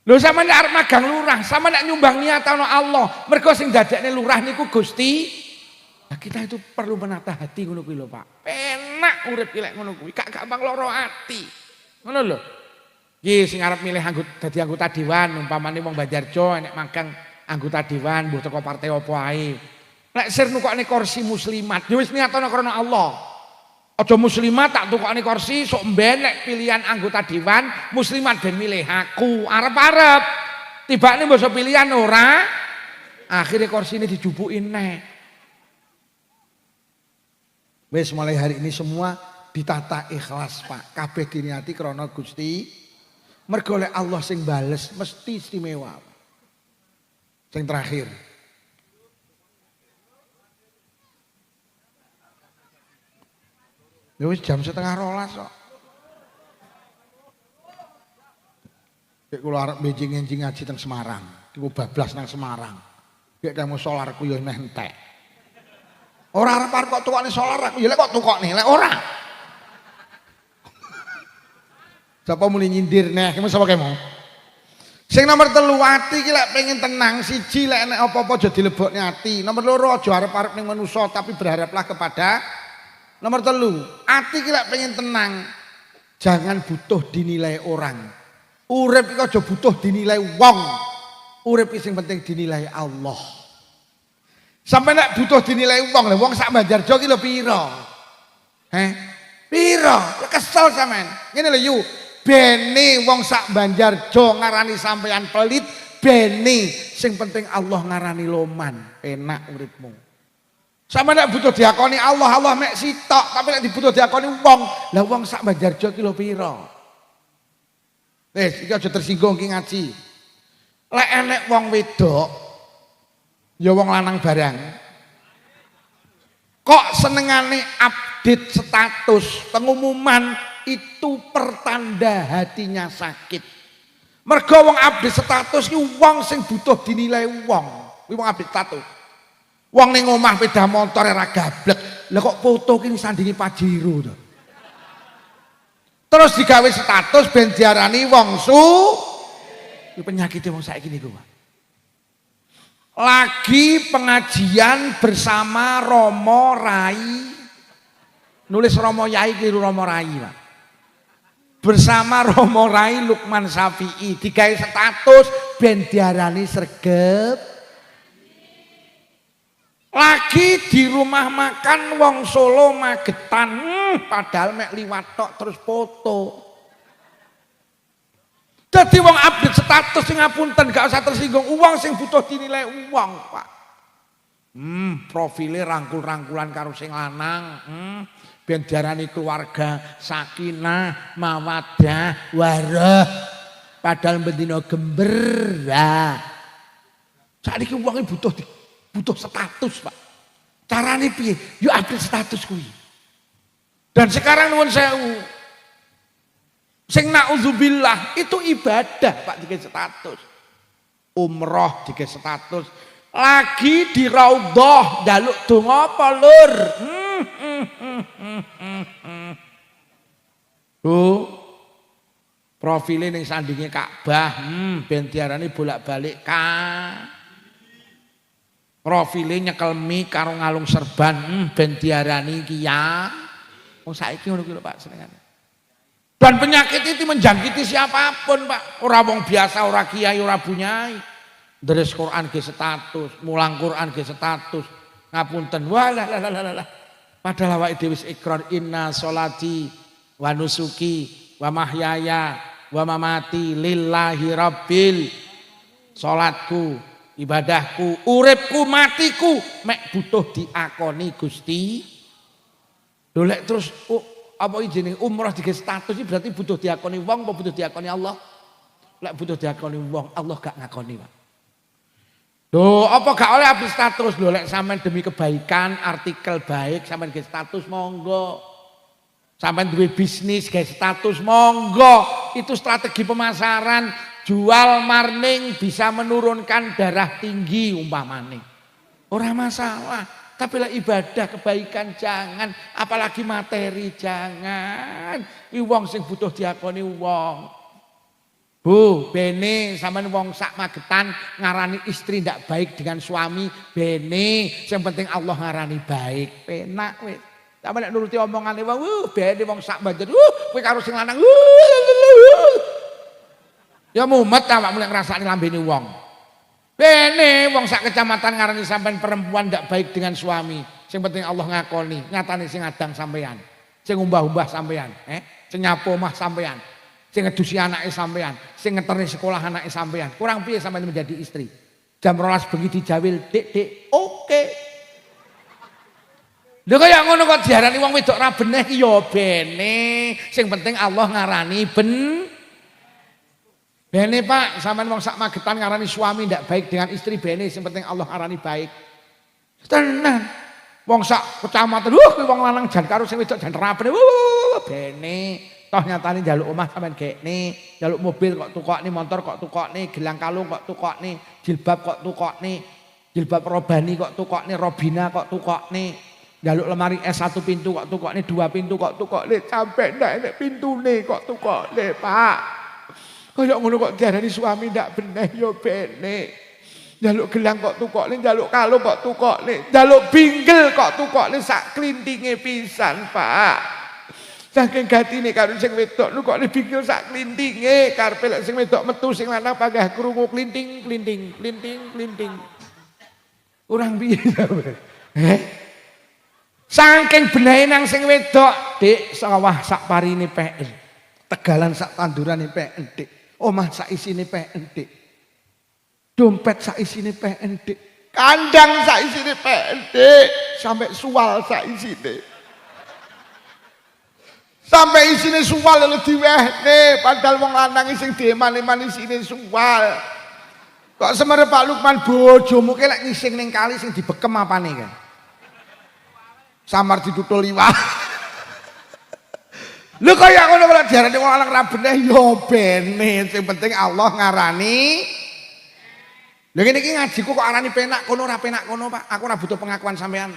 S1: Lho sampeyan arep magang lurah, sampeyan nek nyumbang niatono Allah, mergo sing dadekne lurah niku Gusti. Nah, kita itu perlu menata hati ngono kuwi lho, Pak. Penak urip ki lek ngono kuwi, gak gampang lara ati. Ngono lho. Iki sing arep milih dadi anggota dewan, umpamane wong Banjarjo nek magang anggota dewan mbuh teko partai apa ae. Nek sir nukokne kursi muslimat, ya wis niatono krana Allah. Aja muslimat tak tukokne kursi sok mben nek pilihan anggota dewan muslimat ben milih aku. Arep-arep tibane mbok pilihan ora, akhirnya kursine dijupuki neh. Wis mulai hari ini semua ditata ikhlas, Pak. Kabeh diniati krana Gusti. Mergo lek Allah sing bales mesti istimewa. Sing terakhir. Ya wis jam 11:30 kok. Nek kula arep benjing-enjing ngaji teng Semarang, iku bablas nang Semarang. Nek kamu solarku ya meh entek. Ora arep kok tukokne solar aku ya lek kok tukokne, lek ora. Sapa muni nyindir neh, kamu sapa kemo? Sing nomor 3 ati iki lek pengen tenang, siji lek nek apa-apa aja dilebokne ati. Nomor 2 aja arep-arep ning manusa tapi berharaplah kepada. Nomor 3, ati iki lek pengen tenang, jangan butuh dinilai orang. Urip iki aja butuh dinilai wong. Urip iki sing penting dinilai Allah. Sampai nek butuh dinilai wong, lha wong sak Banjarjo ki lho pira? Pira? Kesel sampean. Ngene lho yu, bene wong sak Banjarjo ngarani sampean pelit, bene sing penting Allah ngarani loman. Enak uripmu. Sama nek butuh diakoni Allah, Allah mek sitok, tapi nek dibutuh diakoni wong, lah wong sak Banjarjo ki lho pira? Wis iki aja tersinggung ki ngaji. Lek enek wong wedok ya wong lanang barang. Kok senengane update status, pengumuman itu pertanda hatinya sakit. Mergo wong update status ki wong sing butuh dinilai wong. Kuwi wong update status. Wong ning omah sepeda motor ora gablek. Lah kok foto ki sandingi Pajero to. Terus digawe status ben diarani wong su. Iki penyakite wong saiki niku, Pak. Lagi pengajian bersama Romo Rai. Nulis Romo Yai keliru Romo Rai, Pak. Bersama Romo Rai Lukman Syafi'i digawe status ben diarani sregep. Lagi di rumah makan wong Solo Magetan, padahal mek liwat tok terus foto. Jadi wong update status sing ngapunten gak usah tersinggung, wong sing butuh dinilai wong, Pak. Profile rangkul-rangkulan karo sing lanang, ben diarani keluarga sakinah, mawaddah, warah. Padahal bendina gember. Saiki wong butuh status, Pak. Carane piye? Yo update status kuwi. Dan sekarang nuwun sewu. Sing naudzubillah itu ibadah, Pak, dikasih status. Umroh dikasih status. Lagi di raudhah njaluk donga apa, Lur? Profile ning sandinge Ka'bah, ben diarani bolak-balik Profile nyekel mie karo ngalung serban, ben diarani ki ya. Wong saiki ngono ki lho, Pak, senengane. Dan penyakit itu menjangkiti siapapun, Pak. Ora wong biasa, ora kiai, ora bunyai. Deres Quran ge status, mulang Quran ge status. Ngapunten, walah. Padahal awake dhewe wis ikrar inna sholati wa nusuki wa mahyaya wa mamati lillahi rabbil. Salatku, ibadahku, uripku, matiku mek butuh diakoni Gusti. Dolek terus apa jenenge umrah dikasih status iki berarti butuh diakoni wong apa butuh diakoni Allah? Lek butuh diakoni wong, Allah gak ngakoni, Pak. Loh, apa gak oleh update status? Lho lek sampean demi kebaikan, artikel baik sampean nggih status monggo. Sampai duwe bisnis, gawe status, monggo. Itu strategi pemasaran, jual marning bisa menurunkan darah tinggi umpamane. Ora masalah, tapi lah ibadah kebaikan jangan, apalagi materi jangan. Iki wong sing butuh diakoni wong. Bu, bene sampean wong sak Magetan ngarani istri ndak baik dengan suami, bene, yang penting Allah ngarani baik. Penak wis. Sampe nek nuruti omongane wong, bene wong sak Banjar, kowe karo sing lanang. Ya mumet awakmu lek ngrasakne lambene wong. Bene wong sak kecamatan ngarani sampean perempuan ndak baik dengan suami. Sing penting Allah ngakoni, nyatane sing adang sampean. Sing umbah-umbah sampean, sing nyapu omah sampean. Sing ngedusi anake sampean, sing ngeterni sekolah anake sampean. Kurang piye sampean menjadi istri? Jam 12 bengi dijawil, "Dik, oke." Lha kaya ngono kok diarani wong wedok ra beneh ya bene. Sing penting Allah ngarani bene Pak, sampean wong sak Magetan ngarani suami ndak baik dengan istri bene, sing penting Allah ngarani baik. Tenan. Wong sak kecamatan, kuwi wong lanang jan karo sing wedok jan ra beneh. Bene. Toh nyatane njaluk omah sampean gekne, njaluk mobil kok tukokne, motor kok tukokne, gelang kalung kok tukokne, jilbab kok tukokne, jilbab robani kok tukokne, robina kok tukokne, njaluk lemari S1 pintu kok tukokne, 2 pintu kok tukokne, sampe ndak enek pintune kok tukokne, Pak. Kaya ngono kok diarani suami ndak beneh ya bene. Njaluk gelang kok tukokne, njaluk kalung kok tukokne, njaluk binggel kok tukokne sak klintinge pisan, Pak. Saking gatine karo sing wedok lu kok dibingkil sak klintinge karepe lek sing wedok metu sing lanang panggah krungu klinting. Urang piye sampe? Saking benehe nang sing wedok, Dik, sawah sak parine peken. Tegalan sak tandurane peken, Dik. Omah sak isine peken, Dik. Dompet sak isine peken, Dik. Kandang sak isine peken, Dik. Sampai suwal sak isine. Sampai isine suwal lho diwehne, padahal wong lanang sing dieman-eman isine suwal. Kok semere Pak Lukman bojomu ki lek ngising ning kali sing dibekem apane kan? Samar ditutul liwat. Lho kaya ngono kok diarani wong lanang ra beneh ya bene, sing penting Allah ngarani. Lha ngene iki ngajiku kok arani penak kono ora penak kono, Pak. Aku ora butuh pengakuan sampean.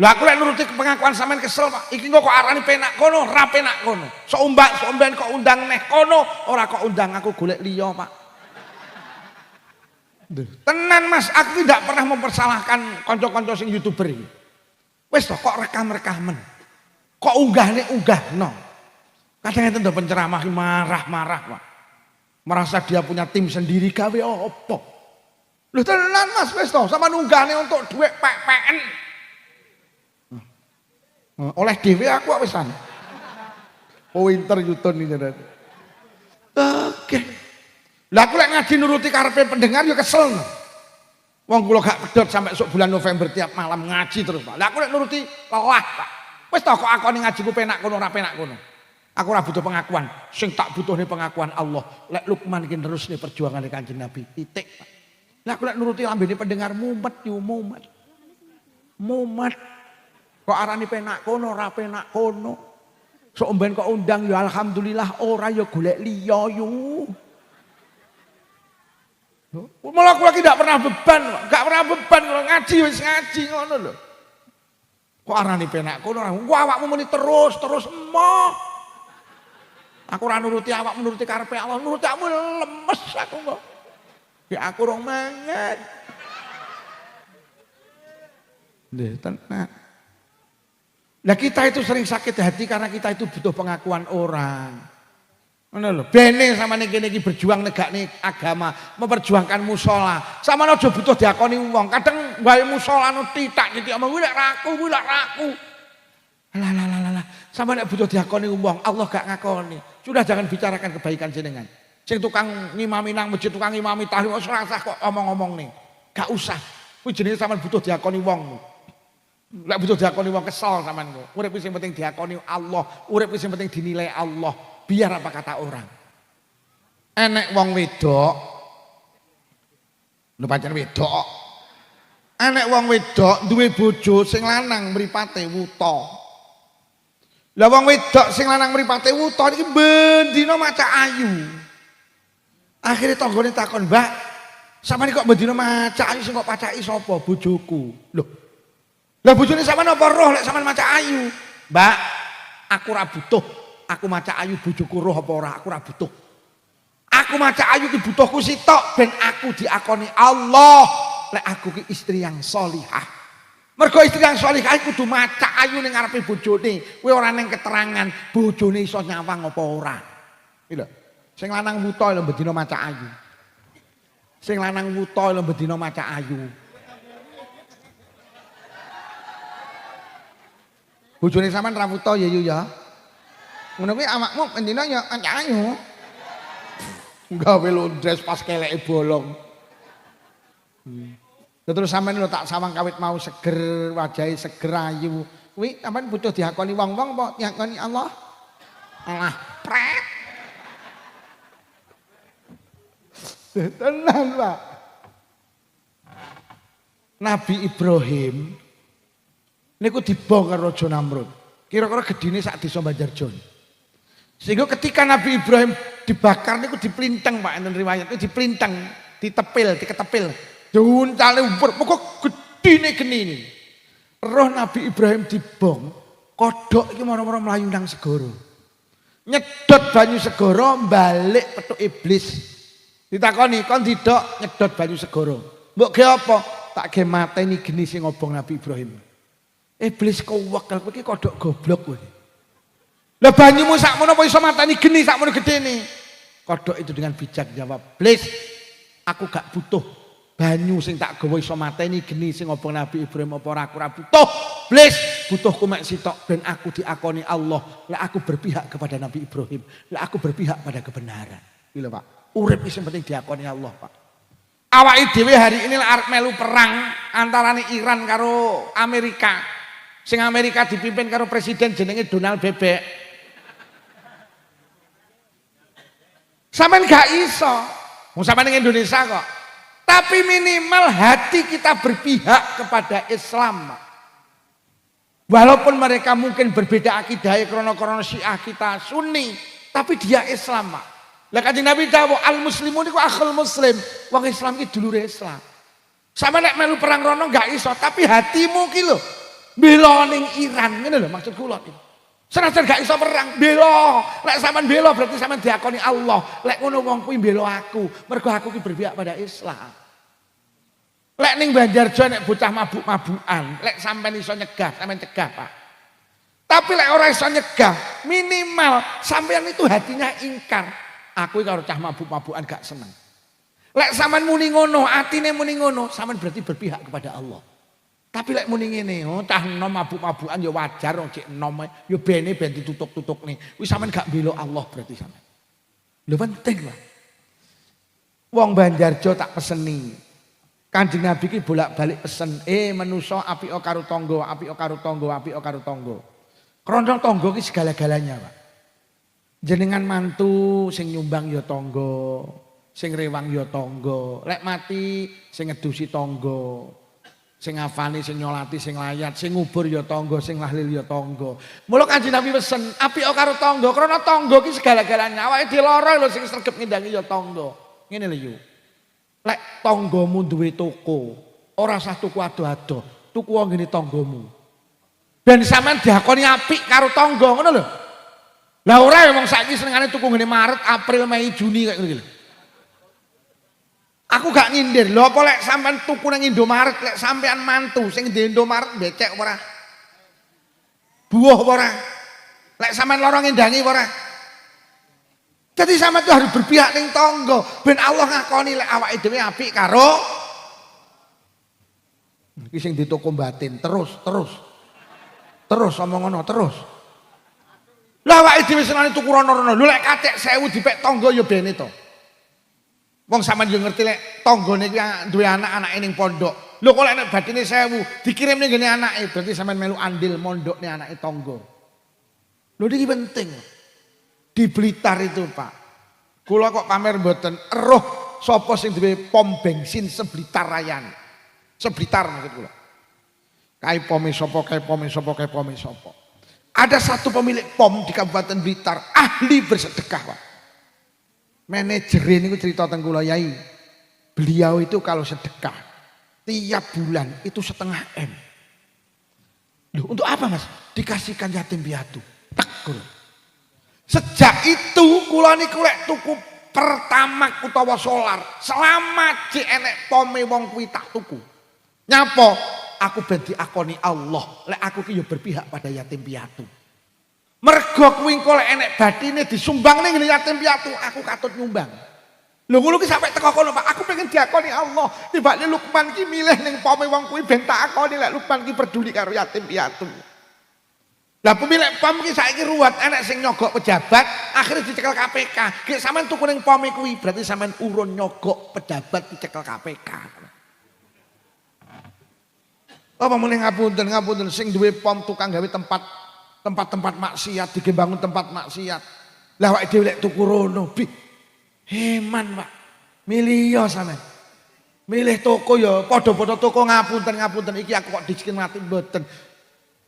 S1: Lah aku lek nuruti pengakuan sampean kesel, Pak. Iki kok arani penak kono, ra penak kono. Sok omben kok undang neh kono, ora kok undang aku golek liya, Pak. Tenan Mas, aku tidak pernah mempersalahkan kanca-kanca sing YouTuber iki. Wis to kok rekam-rekamen. Kok unggahno. Kadang enten do penceramah marah-marah, Pak. Merasa dia punya tim sendiri gawe opo. Lho tenan Mas, wis to sama nunggahne untuk duit pek-peken. Oleh dhewe aku wisan. Pinter yutun iki jare. Oke. Lah aku lek ngaji nuruti karepe pendengar ya kesel. Wong kula gak pedhot sampai esuk bulan November tiap malam ngaji terus, Pak. Lah aku lek nuruti lelah, Pak. Wis to kok akoni ngajiku penak kono ora penak kono. Aku ora butuh pengakuan. Sing tak butuhne pengakuan Allah. Lek Lukman iki terusne perjuangane Kanjeng Nabi. Titik, Pak. Lah aku lek nuruti lambene pendengar mumet yo mumet. Mumet. Kok arani penak kono, ora penak kono. Sok mben kok undang ya alhamdulillah, ora ya golek liya yo. Malah aku lagi tidak pernah beban, enggak pernah beban kalau ngaji wis ngaji ngono lho. Kok arani penak kono, wah awakmu muni terus emoh. Aku ora nuruti awak, nuruti karepe Allah, nuruti awakmu lemes aku kok. Ya aku rong mangan. Nggih, tenan. Nah kita itu sering sakit hati karena kita itu butuh pengakuan orang. Ngono lho, bene samane kene iki berjuang negakne agama, memperjuangkan mushola. Samane aja butuh diakoni wong. Kadang wae mushola anu titak gitu omong kuwi lek raku. Lah. Samane nek butuh diakoni wong, Allah gak ngakoni. Sudah jangan bicarakan kebaikan jenengan. Sing tukang ngimami nang masjid, tukang ngimami tahlil ora usah kok omong-omong nih. Gak usah. Kuwi jenenge sampean butuh diakoni wong. Lek butuh diakoni wong kesel sampean kok. Urip sing penting diakoni Allah, urip sing penting dinilai Allah. Biar apa kata orang. Enek wong wedok. Lho pancen wedok. Enek wong wedok duwe bojo sing lanang mripate wuta. Lah wong wedok sing lanang mripate wuta iki bendina maca ayu. Akhire tanggane takon, "Mbak, sampeyan kok bendina maca ayu sing kok pacaki sapa? Bojoku." Loh. Lah bojone sampeyan apa roh lek sampeyan maca ayu? "Mbak, aku ora butuh. Aku maca ayu bojoku roh apa ora, aku ora butuh. Aku maca ayu ki butuhku sitok ben aku diakoni Allah. Lek aku ki istri yang sholihah." Mergo istri yang sholihah kudu maca ayu ning ngarepe bojone. Kuwi ora ning keterangan bojone iso nyawang apa ora. Iki lho. Sing lanang wuta lho bendina maca ayu. Sing lanang wuta lho bendina maca ayu. Bojone sampean ra wuta ya yu ya. Ngono kuwi awakmu bendina ya maca ayu. Gawe londres pas keleke bolong. Terus sampean lho tak sawang kawit mau seger, wajahe seger ayu. Kuwi sampean butuh diakoni wong-wong apa diakoni Allah? Alah, pret. Tenan, Pak. Nabi Ibrahim niku dibong karo Raja Namrud. Kira-kira gedine sak desa Banjarjon. Sehingga ketika Nabi Ibrahim dibakar niku diplinteng, Pak, enten riwayat itu diplinteng, ditepil, diketepil. Diuncale umpur, pokok gedine geni ini. Roh Nabi Ibrahim dibong, kodok iki mara-mara mlayu nang segara. Nyedot banyu segara balik petuk iblis. Ditakoni, "Kon didok nyedot banyu segara. Mbok ge apa?" "Tak ge mateni geni sing ngobong Nabi Ibrahim." Iblis kowek, kowe iki kodok goblok kowe. Lah banyumu sakmono apa iso mateni geni sakmono gedene? Kodok itu dengan bijak jawab, "Iblis, aku gak butuh banyu sing tak gawa iso mateni geni sing ngobong Nabi Ibrahim apa ora, aku ora butuh. Iblis, butuhku mek sitok ben aku diakoni Allah. Lah aku berpihak kepada Nabi Ibrahim. Lah aku berpihak pada kebenaran." Iki lho, Pak. Urip iki sing penting diakoni Allah, Pak. Awake dhewe hari ini arep melu perang antarane Iran karo Amerika. Sing Amerika dipimpin karo presiden jenenge Donald Bebek. Sampeyan gak iso. Wong sampeyan ning Indonesia kok. Tapi minimal hati kita berpihak kepada Islam. Walaupun mereka mungkin berbeda akidah, krono-krono Syiah kita Sunni, tapi dia Islam, Pak. Lah Kanjeng Nabi dawuh, "Al-muslimun iku akhul muslim." Wong Islam iki dulure Islam. Sampe nek melu perang rono gak iso, tapi hatimu ki lho bela ning Iran, ngene lho maksud kula iki. Senajan gak iso perang, bela. Lek sampean bela berarti sampean diakoni Allah. Lek ngono wong kuwi bela aku, mergo aku ki berpihak pada Islam. Lek ning Banjarjo nek bocah mabuk-mabukan, lek sampean iso nyegah, sampean cegah, Pak. Tapi lek ora iso nyegah, minimal sampean itu hatinya ingkar. Aku karo cah mabuk-mabukan gak seneng. Lek sampean muni ngono, atine muni ngono, sampean berarti berpihak kepada Allah. Tapi lek muni ngene, oh cah enom mabuk-mabukan ya wajar, cek enom ya bene ben ditutuk-tutukne. Kuwi sampean gak bela Allah berarti sampean. Lho penting, Pak. Wong Banjarjo tak peseni. Kanjeng Nabi ki bolak-balik pesen, manusa apika karo tangga, apika karo tangga, apika karo tangga. Krana tangga ki segala-galanya, Pak. Jenengan mantu sing nyumbang ya tangga, sing rewang ya tangga. Lek mati sing ngedusi tangga. Sing ngafani, sing nyolati, sing layat, sing ngubur ya tangga, sing lahlil ya tangga. Mula Kanjeng Nabi pesen, apika karo tangga, krana tangga ki segala-galanya. Awake dhewe lara lho sing sregep ngindangi ya tangga. Ngene lho yu. Lek tanggamu duwe toko, ora usah tuku ado-ado, tuku ngene tanggamu. Ben sampean diakoni apik karo tangga, ngono lho. Lah ora ya wong saiki senengane tuku ngene Maret, April, Mei, Juni kayak ngene lho. Aku gak nyindir. Lho apa lek sampean tuku nang Indomaret, lek sampean mantu sing di Indomaret becek ora? Buah ora? Lek sampean lara ngendangi ora? Jadi sampean tuh harus berpihak ning tangga ben Allah ngakoni lek awake dhewe apik karo iki sing di toko batin terus omong ngono terus. Lah awake dhewe senane tuku rono-rono. Lho lek kacek 1000 dipek tangga ya bene to. Wong sampean yo ngerti lek tanggane kuwi duwe anak-anake ning pondok. Lho kok lek nek batine 1000 dikirim ning ngene anake berarti sampean melu andil mondokne anake tangga. Lho iki penting. Di Blitar itu, Pak. Kula kok pamer mboten eruh sapa sing duwe pom bensin Seblitar Rayan. Seblitar maksud kula. Kae pome sapa, kae pome sapa, kae pome sapa. Ada satu pemilik POM di Kabupaten Blitar, ahli bersedekah, Pak. Manajer ini cerita tentang kula Yai. Beliau itu kalau sedekah tiap bulan itu 0,5 M. Loh, untuk apa Mas? Dikasihkan yatim piatu. Tekul. Sejak itu kula niku lek tuku pertamak utawa solar, selama jek enek pome wong kuwi tak tuku. Nyapa? Aku ben diakoni Allah, lek aku ki yo berpihak pada yatim piatu. Mergo kuwi engko lek enek bathine disumbang ning yatim piatu, aku katut nyumbang. Lho ngono ki sampe teko kono Pak, aku pengen diakoni Allah. Tibane Lukman ki milih ning pome wong kuwi ben tak akoni lek Lukman ki peduli karo yatim piatu. Lah pemilik POM ki saiki ruwet enek sing nyogok pejabat, akhirnya dicekel KPK. Ki sampean tuku ning POM kuwi berarti sampean urun nyogok pejabat dicekel KPK. Apa meneh ngapunten sing duwe POM tukang gawe tempat maksiat, digembangun tempat maksiat. Lah awake dhewe lek tuku rono, bi. Heman, Pak. Milih yo sampean. Milih toko ya padha-padha toko ngapunten iki aku kok diskriminasi mboten.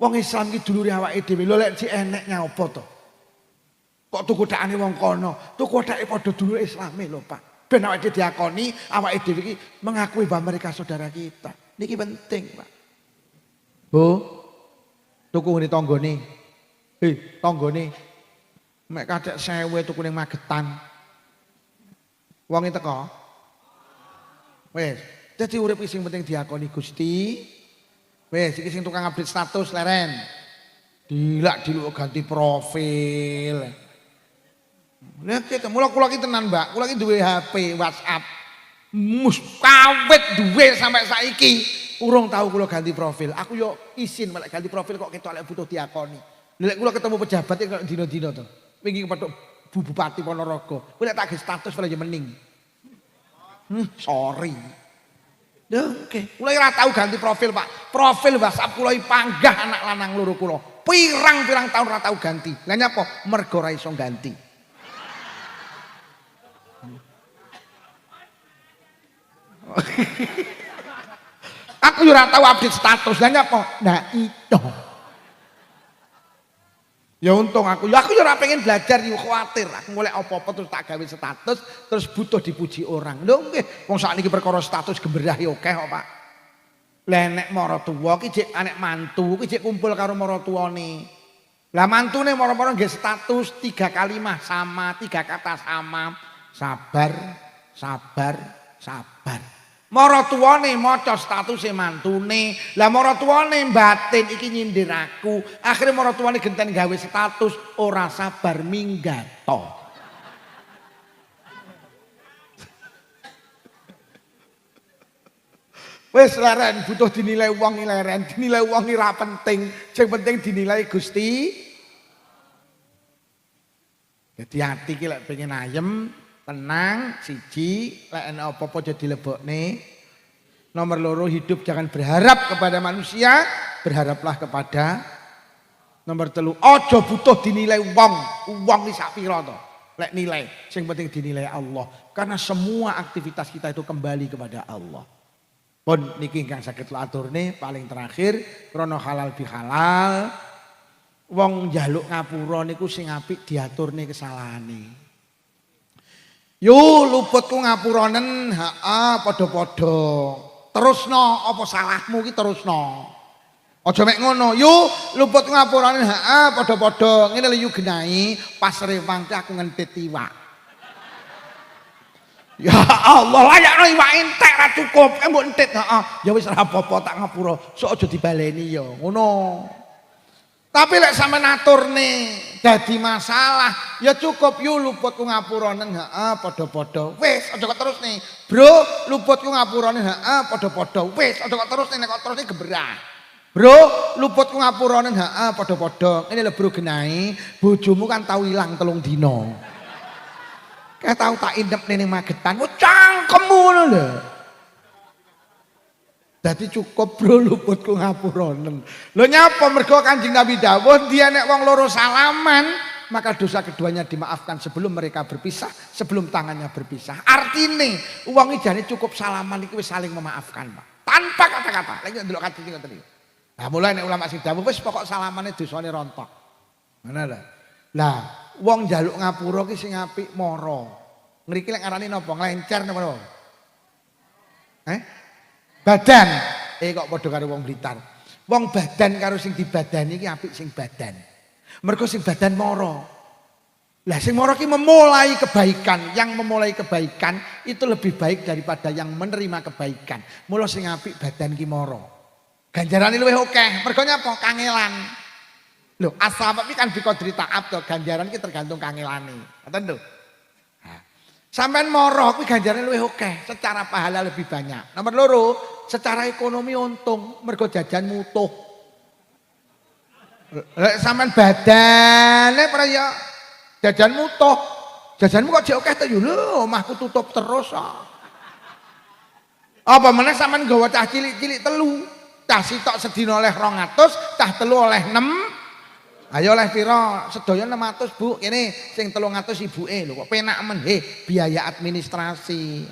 S1: Wong Islam ki dulure awake dhewe. Lho lek sik enek nyapa to? Kok tuku dakane wong kono, tuku dake padha dulur Islame lho, Pak. Ben awake dhewe diakoni, awake dhewe iki mengakui bahwa mereka saudara kita. Niki penting, Pak. Bu, tuku ngene tanggane. Tanggane. Mek kadek 1000 tuku ning Magetan. Wonge teko. Wes, dadi urip sing penting diakoni Gusti. Wes, iki sing tukang update status leren. Dilak ganti profil. Lihat kita, mula kula ki tenan, Mbak. Kula ki duwe HP WhatsApp. Kawit duwe sampai saiki urung tahu kula ganti profil. Aku yo izin melek ganti profil kok ketok lek butuh diakoni. Lek kula ketemu pejabat iki kok dina-dina to. Wingi kepethuk Bu Bupati Ponorogo. Kuwi lek tak status malah yo mening. Sorry. Oke, kula ora tahu ganti profil, Pak. Profil WhatsApp kula panggah anak lanang loro kula. Pirang-pirang tahun ora tahu ganti. Lah nyapa? Mergo ora iso ganti. Aku ora tahu update status. Lah nyapa? Nah itu. Ya untung aku ora pengen belajar yo khawatir. Aku golek apa-apa terus tak gawe status terus butuh dipuji orang. Lho nggih, wong sakniki perkara status gemberah yo akeh kok, Pak. Lah nek maratuwa ki jek anek mantu ki jek kumpul karo maratuwane. Lah mantune mara-mara nggih status 3 kalimat sama, 3 kata sama. Sabar, sabar, sabar. Maratuwane maca statuse mantune. Lah maratuwane batin iki nyindir aku. Akhire maratuwane genten gawe status ora sabar minggato. Wis leren butuh dinilai wong leren, dinilai wong ora penting. Sing penting dinilai Gusti. Jadi hati ki lek pengen ayem tenang, siji, lek ana apa-apa aja dilebokne. Nomor loro, hidup jangan berharap kepada manusia, berharaplah kepada. Nomor telu, aja butuh dinilai wong iki sak pira to. Lek nilai, sing penting dinilai Allah. Karena semua aktivitas kita itu kembali kepada Allah. Pun niki ingkang saged kula aturne paling terakhir, krana halal bihalal. Wong njaluk ngapura niku sing apik diaturne kesalahane. Yo luputku ngapuranen, padha-padha. Terusno apa salahmu ki terusno. Aja mek ngono. Yo luputku ngapuranen, padha-padha. Ngene lho yu genahi pas rewang ki aku ngentit iwak. Ya Allah, layakno iwak entek ra cukup. Mbok entit, Ya wis ora apa-apa tak ngapura. Sok aja dibaleni ya. Ngono. Tapi lek sampean aturne dadi masalah, ya cukup yo luputku ngapuranen, padha-padha. Wis aja kok terus nih. Bro, luputku ngapuranen, padha-padha. Wis aja kok terus nih nek kok terus geberah. Bro, luputku ngapuranen, padha-padha. Ini lho bro genahi, bojomu kan tau ilang 3 dina. Kayak tau tak indep ning Magetan, cangkemmu ngono lho. Dadi cukup bro luputku ngapuranen. Lho nyapa mergo Kanjeng Nabi dawuh dia nek wong loro salaman maka dosa keduanya dimaafkan sebelum mereka berpisah, sebelum tangannya berpisah. Artine wong iki jane cukup salaman iki wis saling memaafkan, Pak. Tanpa kata-kata. Lha ndelok kate ngoten iki. Nah mulai nek ulama sing dawuh wis pokok salamane dosane rontok. Mana lah? Lah, wong njaluk ngapura ki sing apik mara. Ngriki lek ngarani napa? Nglencer napa? Badan. Kok padha karo wong Blitar. Wong badan karo sing dibadani ki apik sing badan. Mergo sing badan mara. Lah sing mara ki memulai kebaikan. Yang memulai kebaikan itu lebih baik daripada yang menerima kebaikan. Mula sing apik badan ki mara. Ganjarane luwih akeh. Mergo nyapa? Kangelan. Lho, asal iki kan biqadri ta'ab to, ganjaran ki tergantung kangelane. Ngoten lho. Sampeyan mara kuwi ganjarane luwih akeh, secara pahala lebih banyak. Nomor loro, secara ekonomi untung mergo jajan mutuh. Lek sampeyan badane ora ya jajan mutuh. Jajanmu kok jek akeh to yo lho, omahku tutup terus kok. Apa meneh sampeyan nggawa cah cilik-cilik telu. Cah sitok sedina oleh 200, cah telu oleh 6. Ayo oleh pira? Sedaya 600, Bu. Kene sing 300 ibuke lho kok penak men. Biaya administrasi.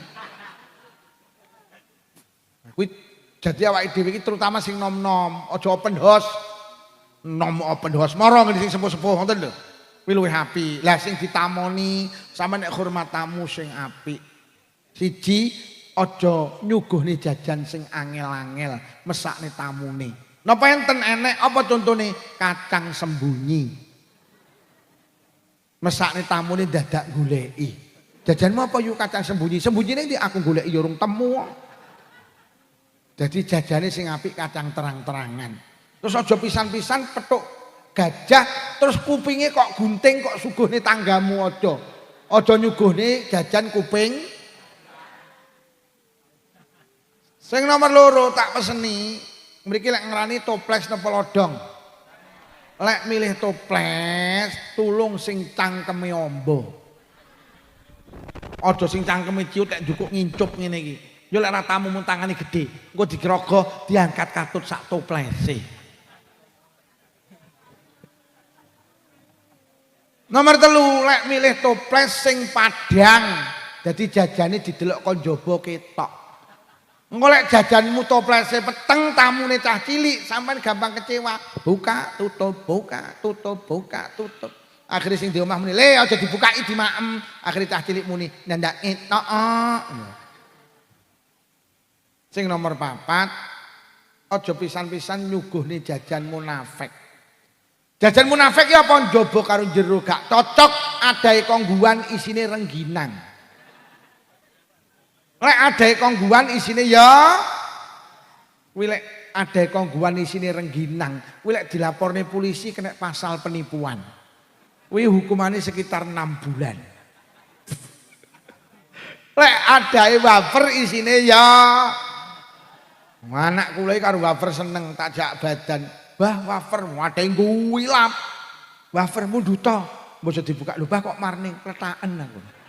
S1: Kuwi dadi awake dhewe iki terutama sing nom-nom, aja open house. Nom open house mara ngene sing sepuh-sepuh ngoten lho. Kuwi luwih apik. Lah sing ditamoni sampeyan nek hormat tamu sing apik. Siji aja nyuguhne jajan sing angel-angel, mesakne tamune. Napa enten enek apa contone kacang sembunyi. Mesakne tamune dadak goleki. Jajanmu apa yuk kacang sembunyi? Sembunyi ning aku goleki ya urung temu. Jadi jajane sing apik kacang terang-terangan. Terus aja pisan-pisan petuk gajah terus kupinge kok gunting kok suguhne tanggamu aja. Aja nyuguhne jajan kuping. Sing nomor loro tak peseni, mriki lek ngrani toples napa lodong. Lek milih toples, tulung sing cangkeme amba. Aja sing cangkeme ciut lek njukuk ngincup ngene iki. Ya lek ra tamu mun tangane gedhe, engko digerogoh diangkat katut sak toplese. Nomor 3, lek milih toples sing padang. Dadi jajane didelok kon njaba ketok. Engko lek jajanmu toplese peteng tamune cah cilik sampean gampang kecewa. Buka, tutup, buka, tutup, buka, tutup. Akhire sing di omah muni, "Le aja dibukai dimaem." Akhire cah cilik muni, "Ndak etok." Sing nomor 4, aja pisan-pisan nyuguhne jajan munafik. Jajan munafik ya apa njaba karo jero gak cocok, adahe kongguan isine rengginang. Lek adahe kongguan isine ya kuwi lek adahe kongguan isine rengginang, kuwi lek dilaporne polisi kena pasal penipuan. Kuwi hukumane sekitar 6 bulan. Lek adahe wafer isine ya anak kula iki karo wafer seneng tak jak badan. Bah wafer adahe nguilap. Wafermu duta, mbok dibuka lho bah kok marning kletaken aku.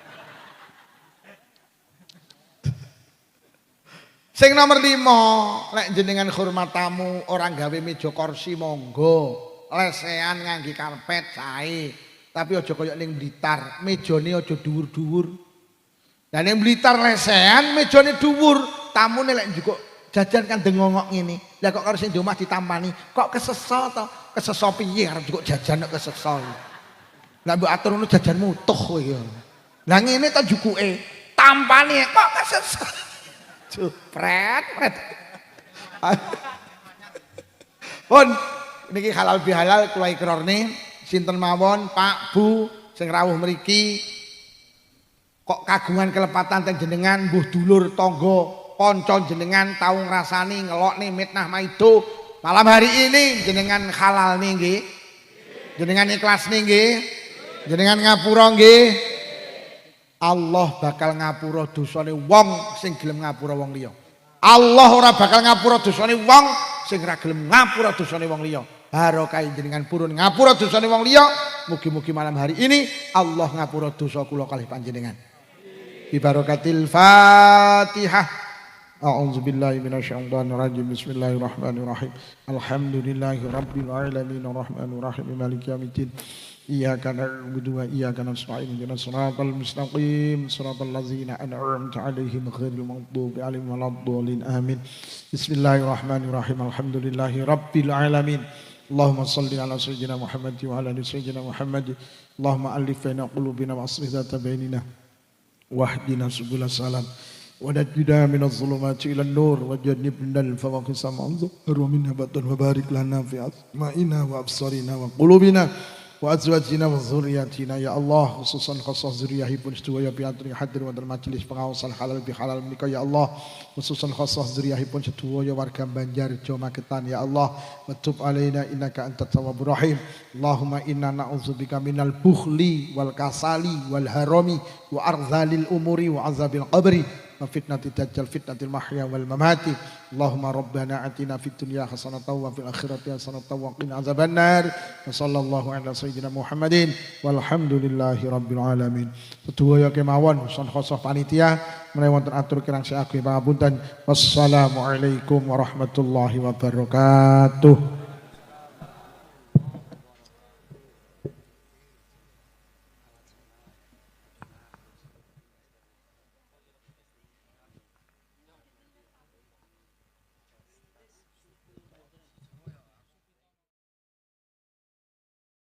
S1: Sing nomor 5, lek jenengan hormat tamu orang gawe meja kursi monggo, lesehan ngangge karpet sae. Tapi aja kaya ning Blitar, mejane aja dhuwur-dhuwur. Lah ning Blitar lesehan, mejane dhuwur, tamune lek njukuk jajan kan dengongok ngene. Lah kok karo sing di omah ditampani, kok kesesa to? Kesesa piye arep njukuk jajan kok kesesa. Lah mbok atur ngono jajanmu utuh kowe ya. Lah ngene ta njukuke, tampani kok kesesa. Jupret. Pun niki halal bihalal kula ikrarne sinten mawon Pak Bu sing rawuh mriki kok kagungan kelepatan teng jenengan mbuh dulur tangga kanca jenengan tau ngrasani ngelokne mitnah maido malam hari ini jenengan halal nih nggih jenengan ikhlas nih nggih jenengan ngapura nggih Allah bakal ngapura dosane wong sing gelem ngapura wong liya. Allah ora bakal ngapura dosane wong sing ora gelem ngapura dosane wong liya. Barokah jenengan purun ngapura dosane wong liya. Mugi-mugi malam hari ini Allah ngapura dosa kula kalih panjenengan. Bi barakatil Fatihah. A'udzubillahi minasyaitonir rajim. Bismillahirrahmanirrahim. Alhamdulillahirabbil alamin arrahmanir rahim maliki yaumiddin. Iyyaka na'budu wa iyyaka nasta'in ihdinas siratal mustaqim siratal ladzina an'amta 'alaihim ghairil maghdubi 'alaihim waladdallin amin. Bismillahirrahmanirrahim. Alhamdulillahi rabbil alamin Allahumma salli ala sayyidina Muhammad wa ala ali sayyidina Muhammad. Allahumma alif baina qulubina wa aslih dhata bainina wahdina subul salam wa najjina minadh dhulumati ila an-nur wa jannibna al-fawahisha ma dhahara wa minha batan wa barik lana fi asma'ina wa absarina wa qulubina wa azwajina wa dzurriyyatina ya Allah khususan khusus zuriyahipun sedaya piantun hadir wonten majelis pengawasan halal bihalal menika ya Allah khususan khusus zuriyahipun sedaya warga Banjarjo Magetan ya Allah wa tub alaina innaka antat tawwabur rahim Allahumma inna na'udzubika minal bukhli wal kasali wal harami wa arzalil umuri wa azabil qabri wa fitnati dajjal fitnatil mahya wal mamati Allahumma rabbana atina fid dunya hasanatan wa fil akhirati hasanatan wa qina azabannar wa sallallahu ala sayyidina Muhammadin walhamdulillahi rabbil alamin. Sedaya kemawon son khosoh panitia menawi wonten atur kirang saking pangapunten. Wassalamualaikum warahmatullahi wabarakatuh.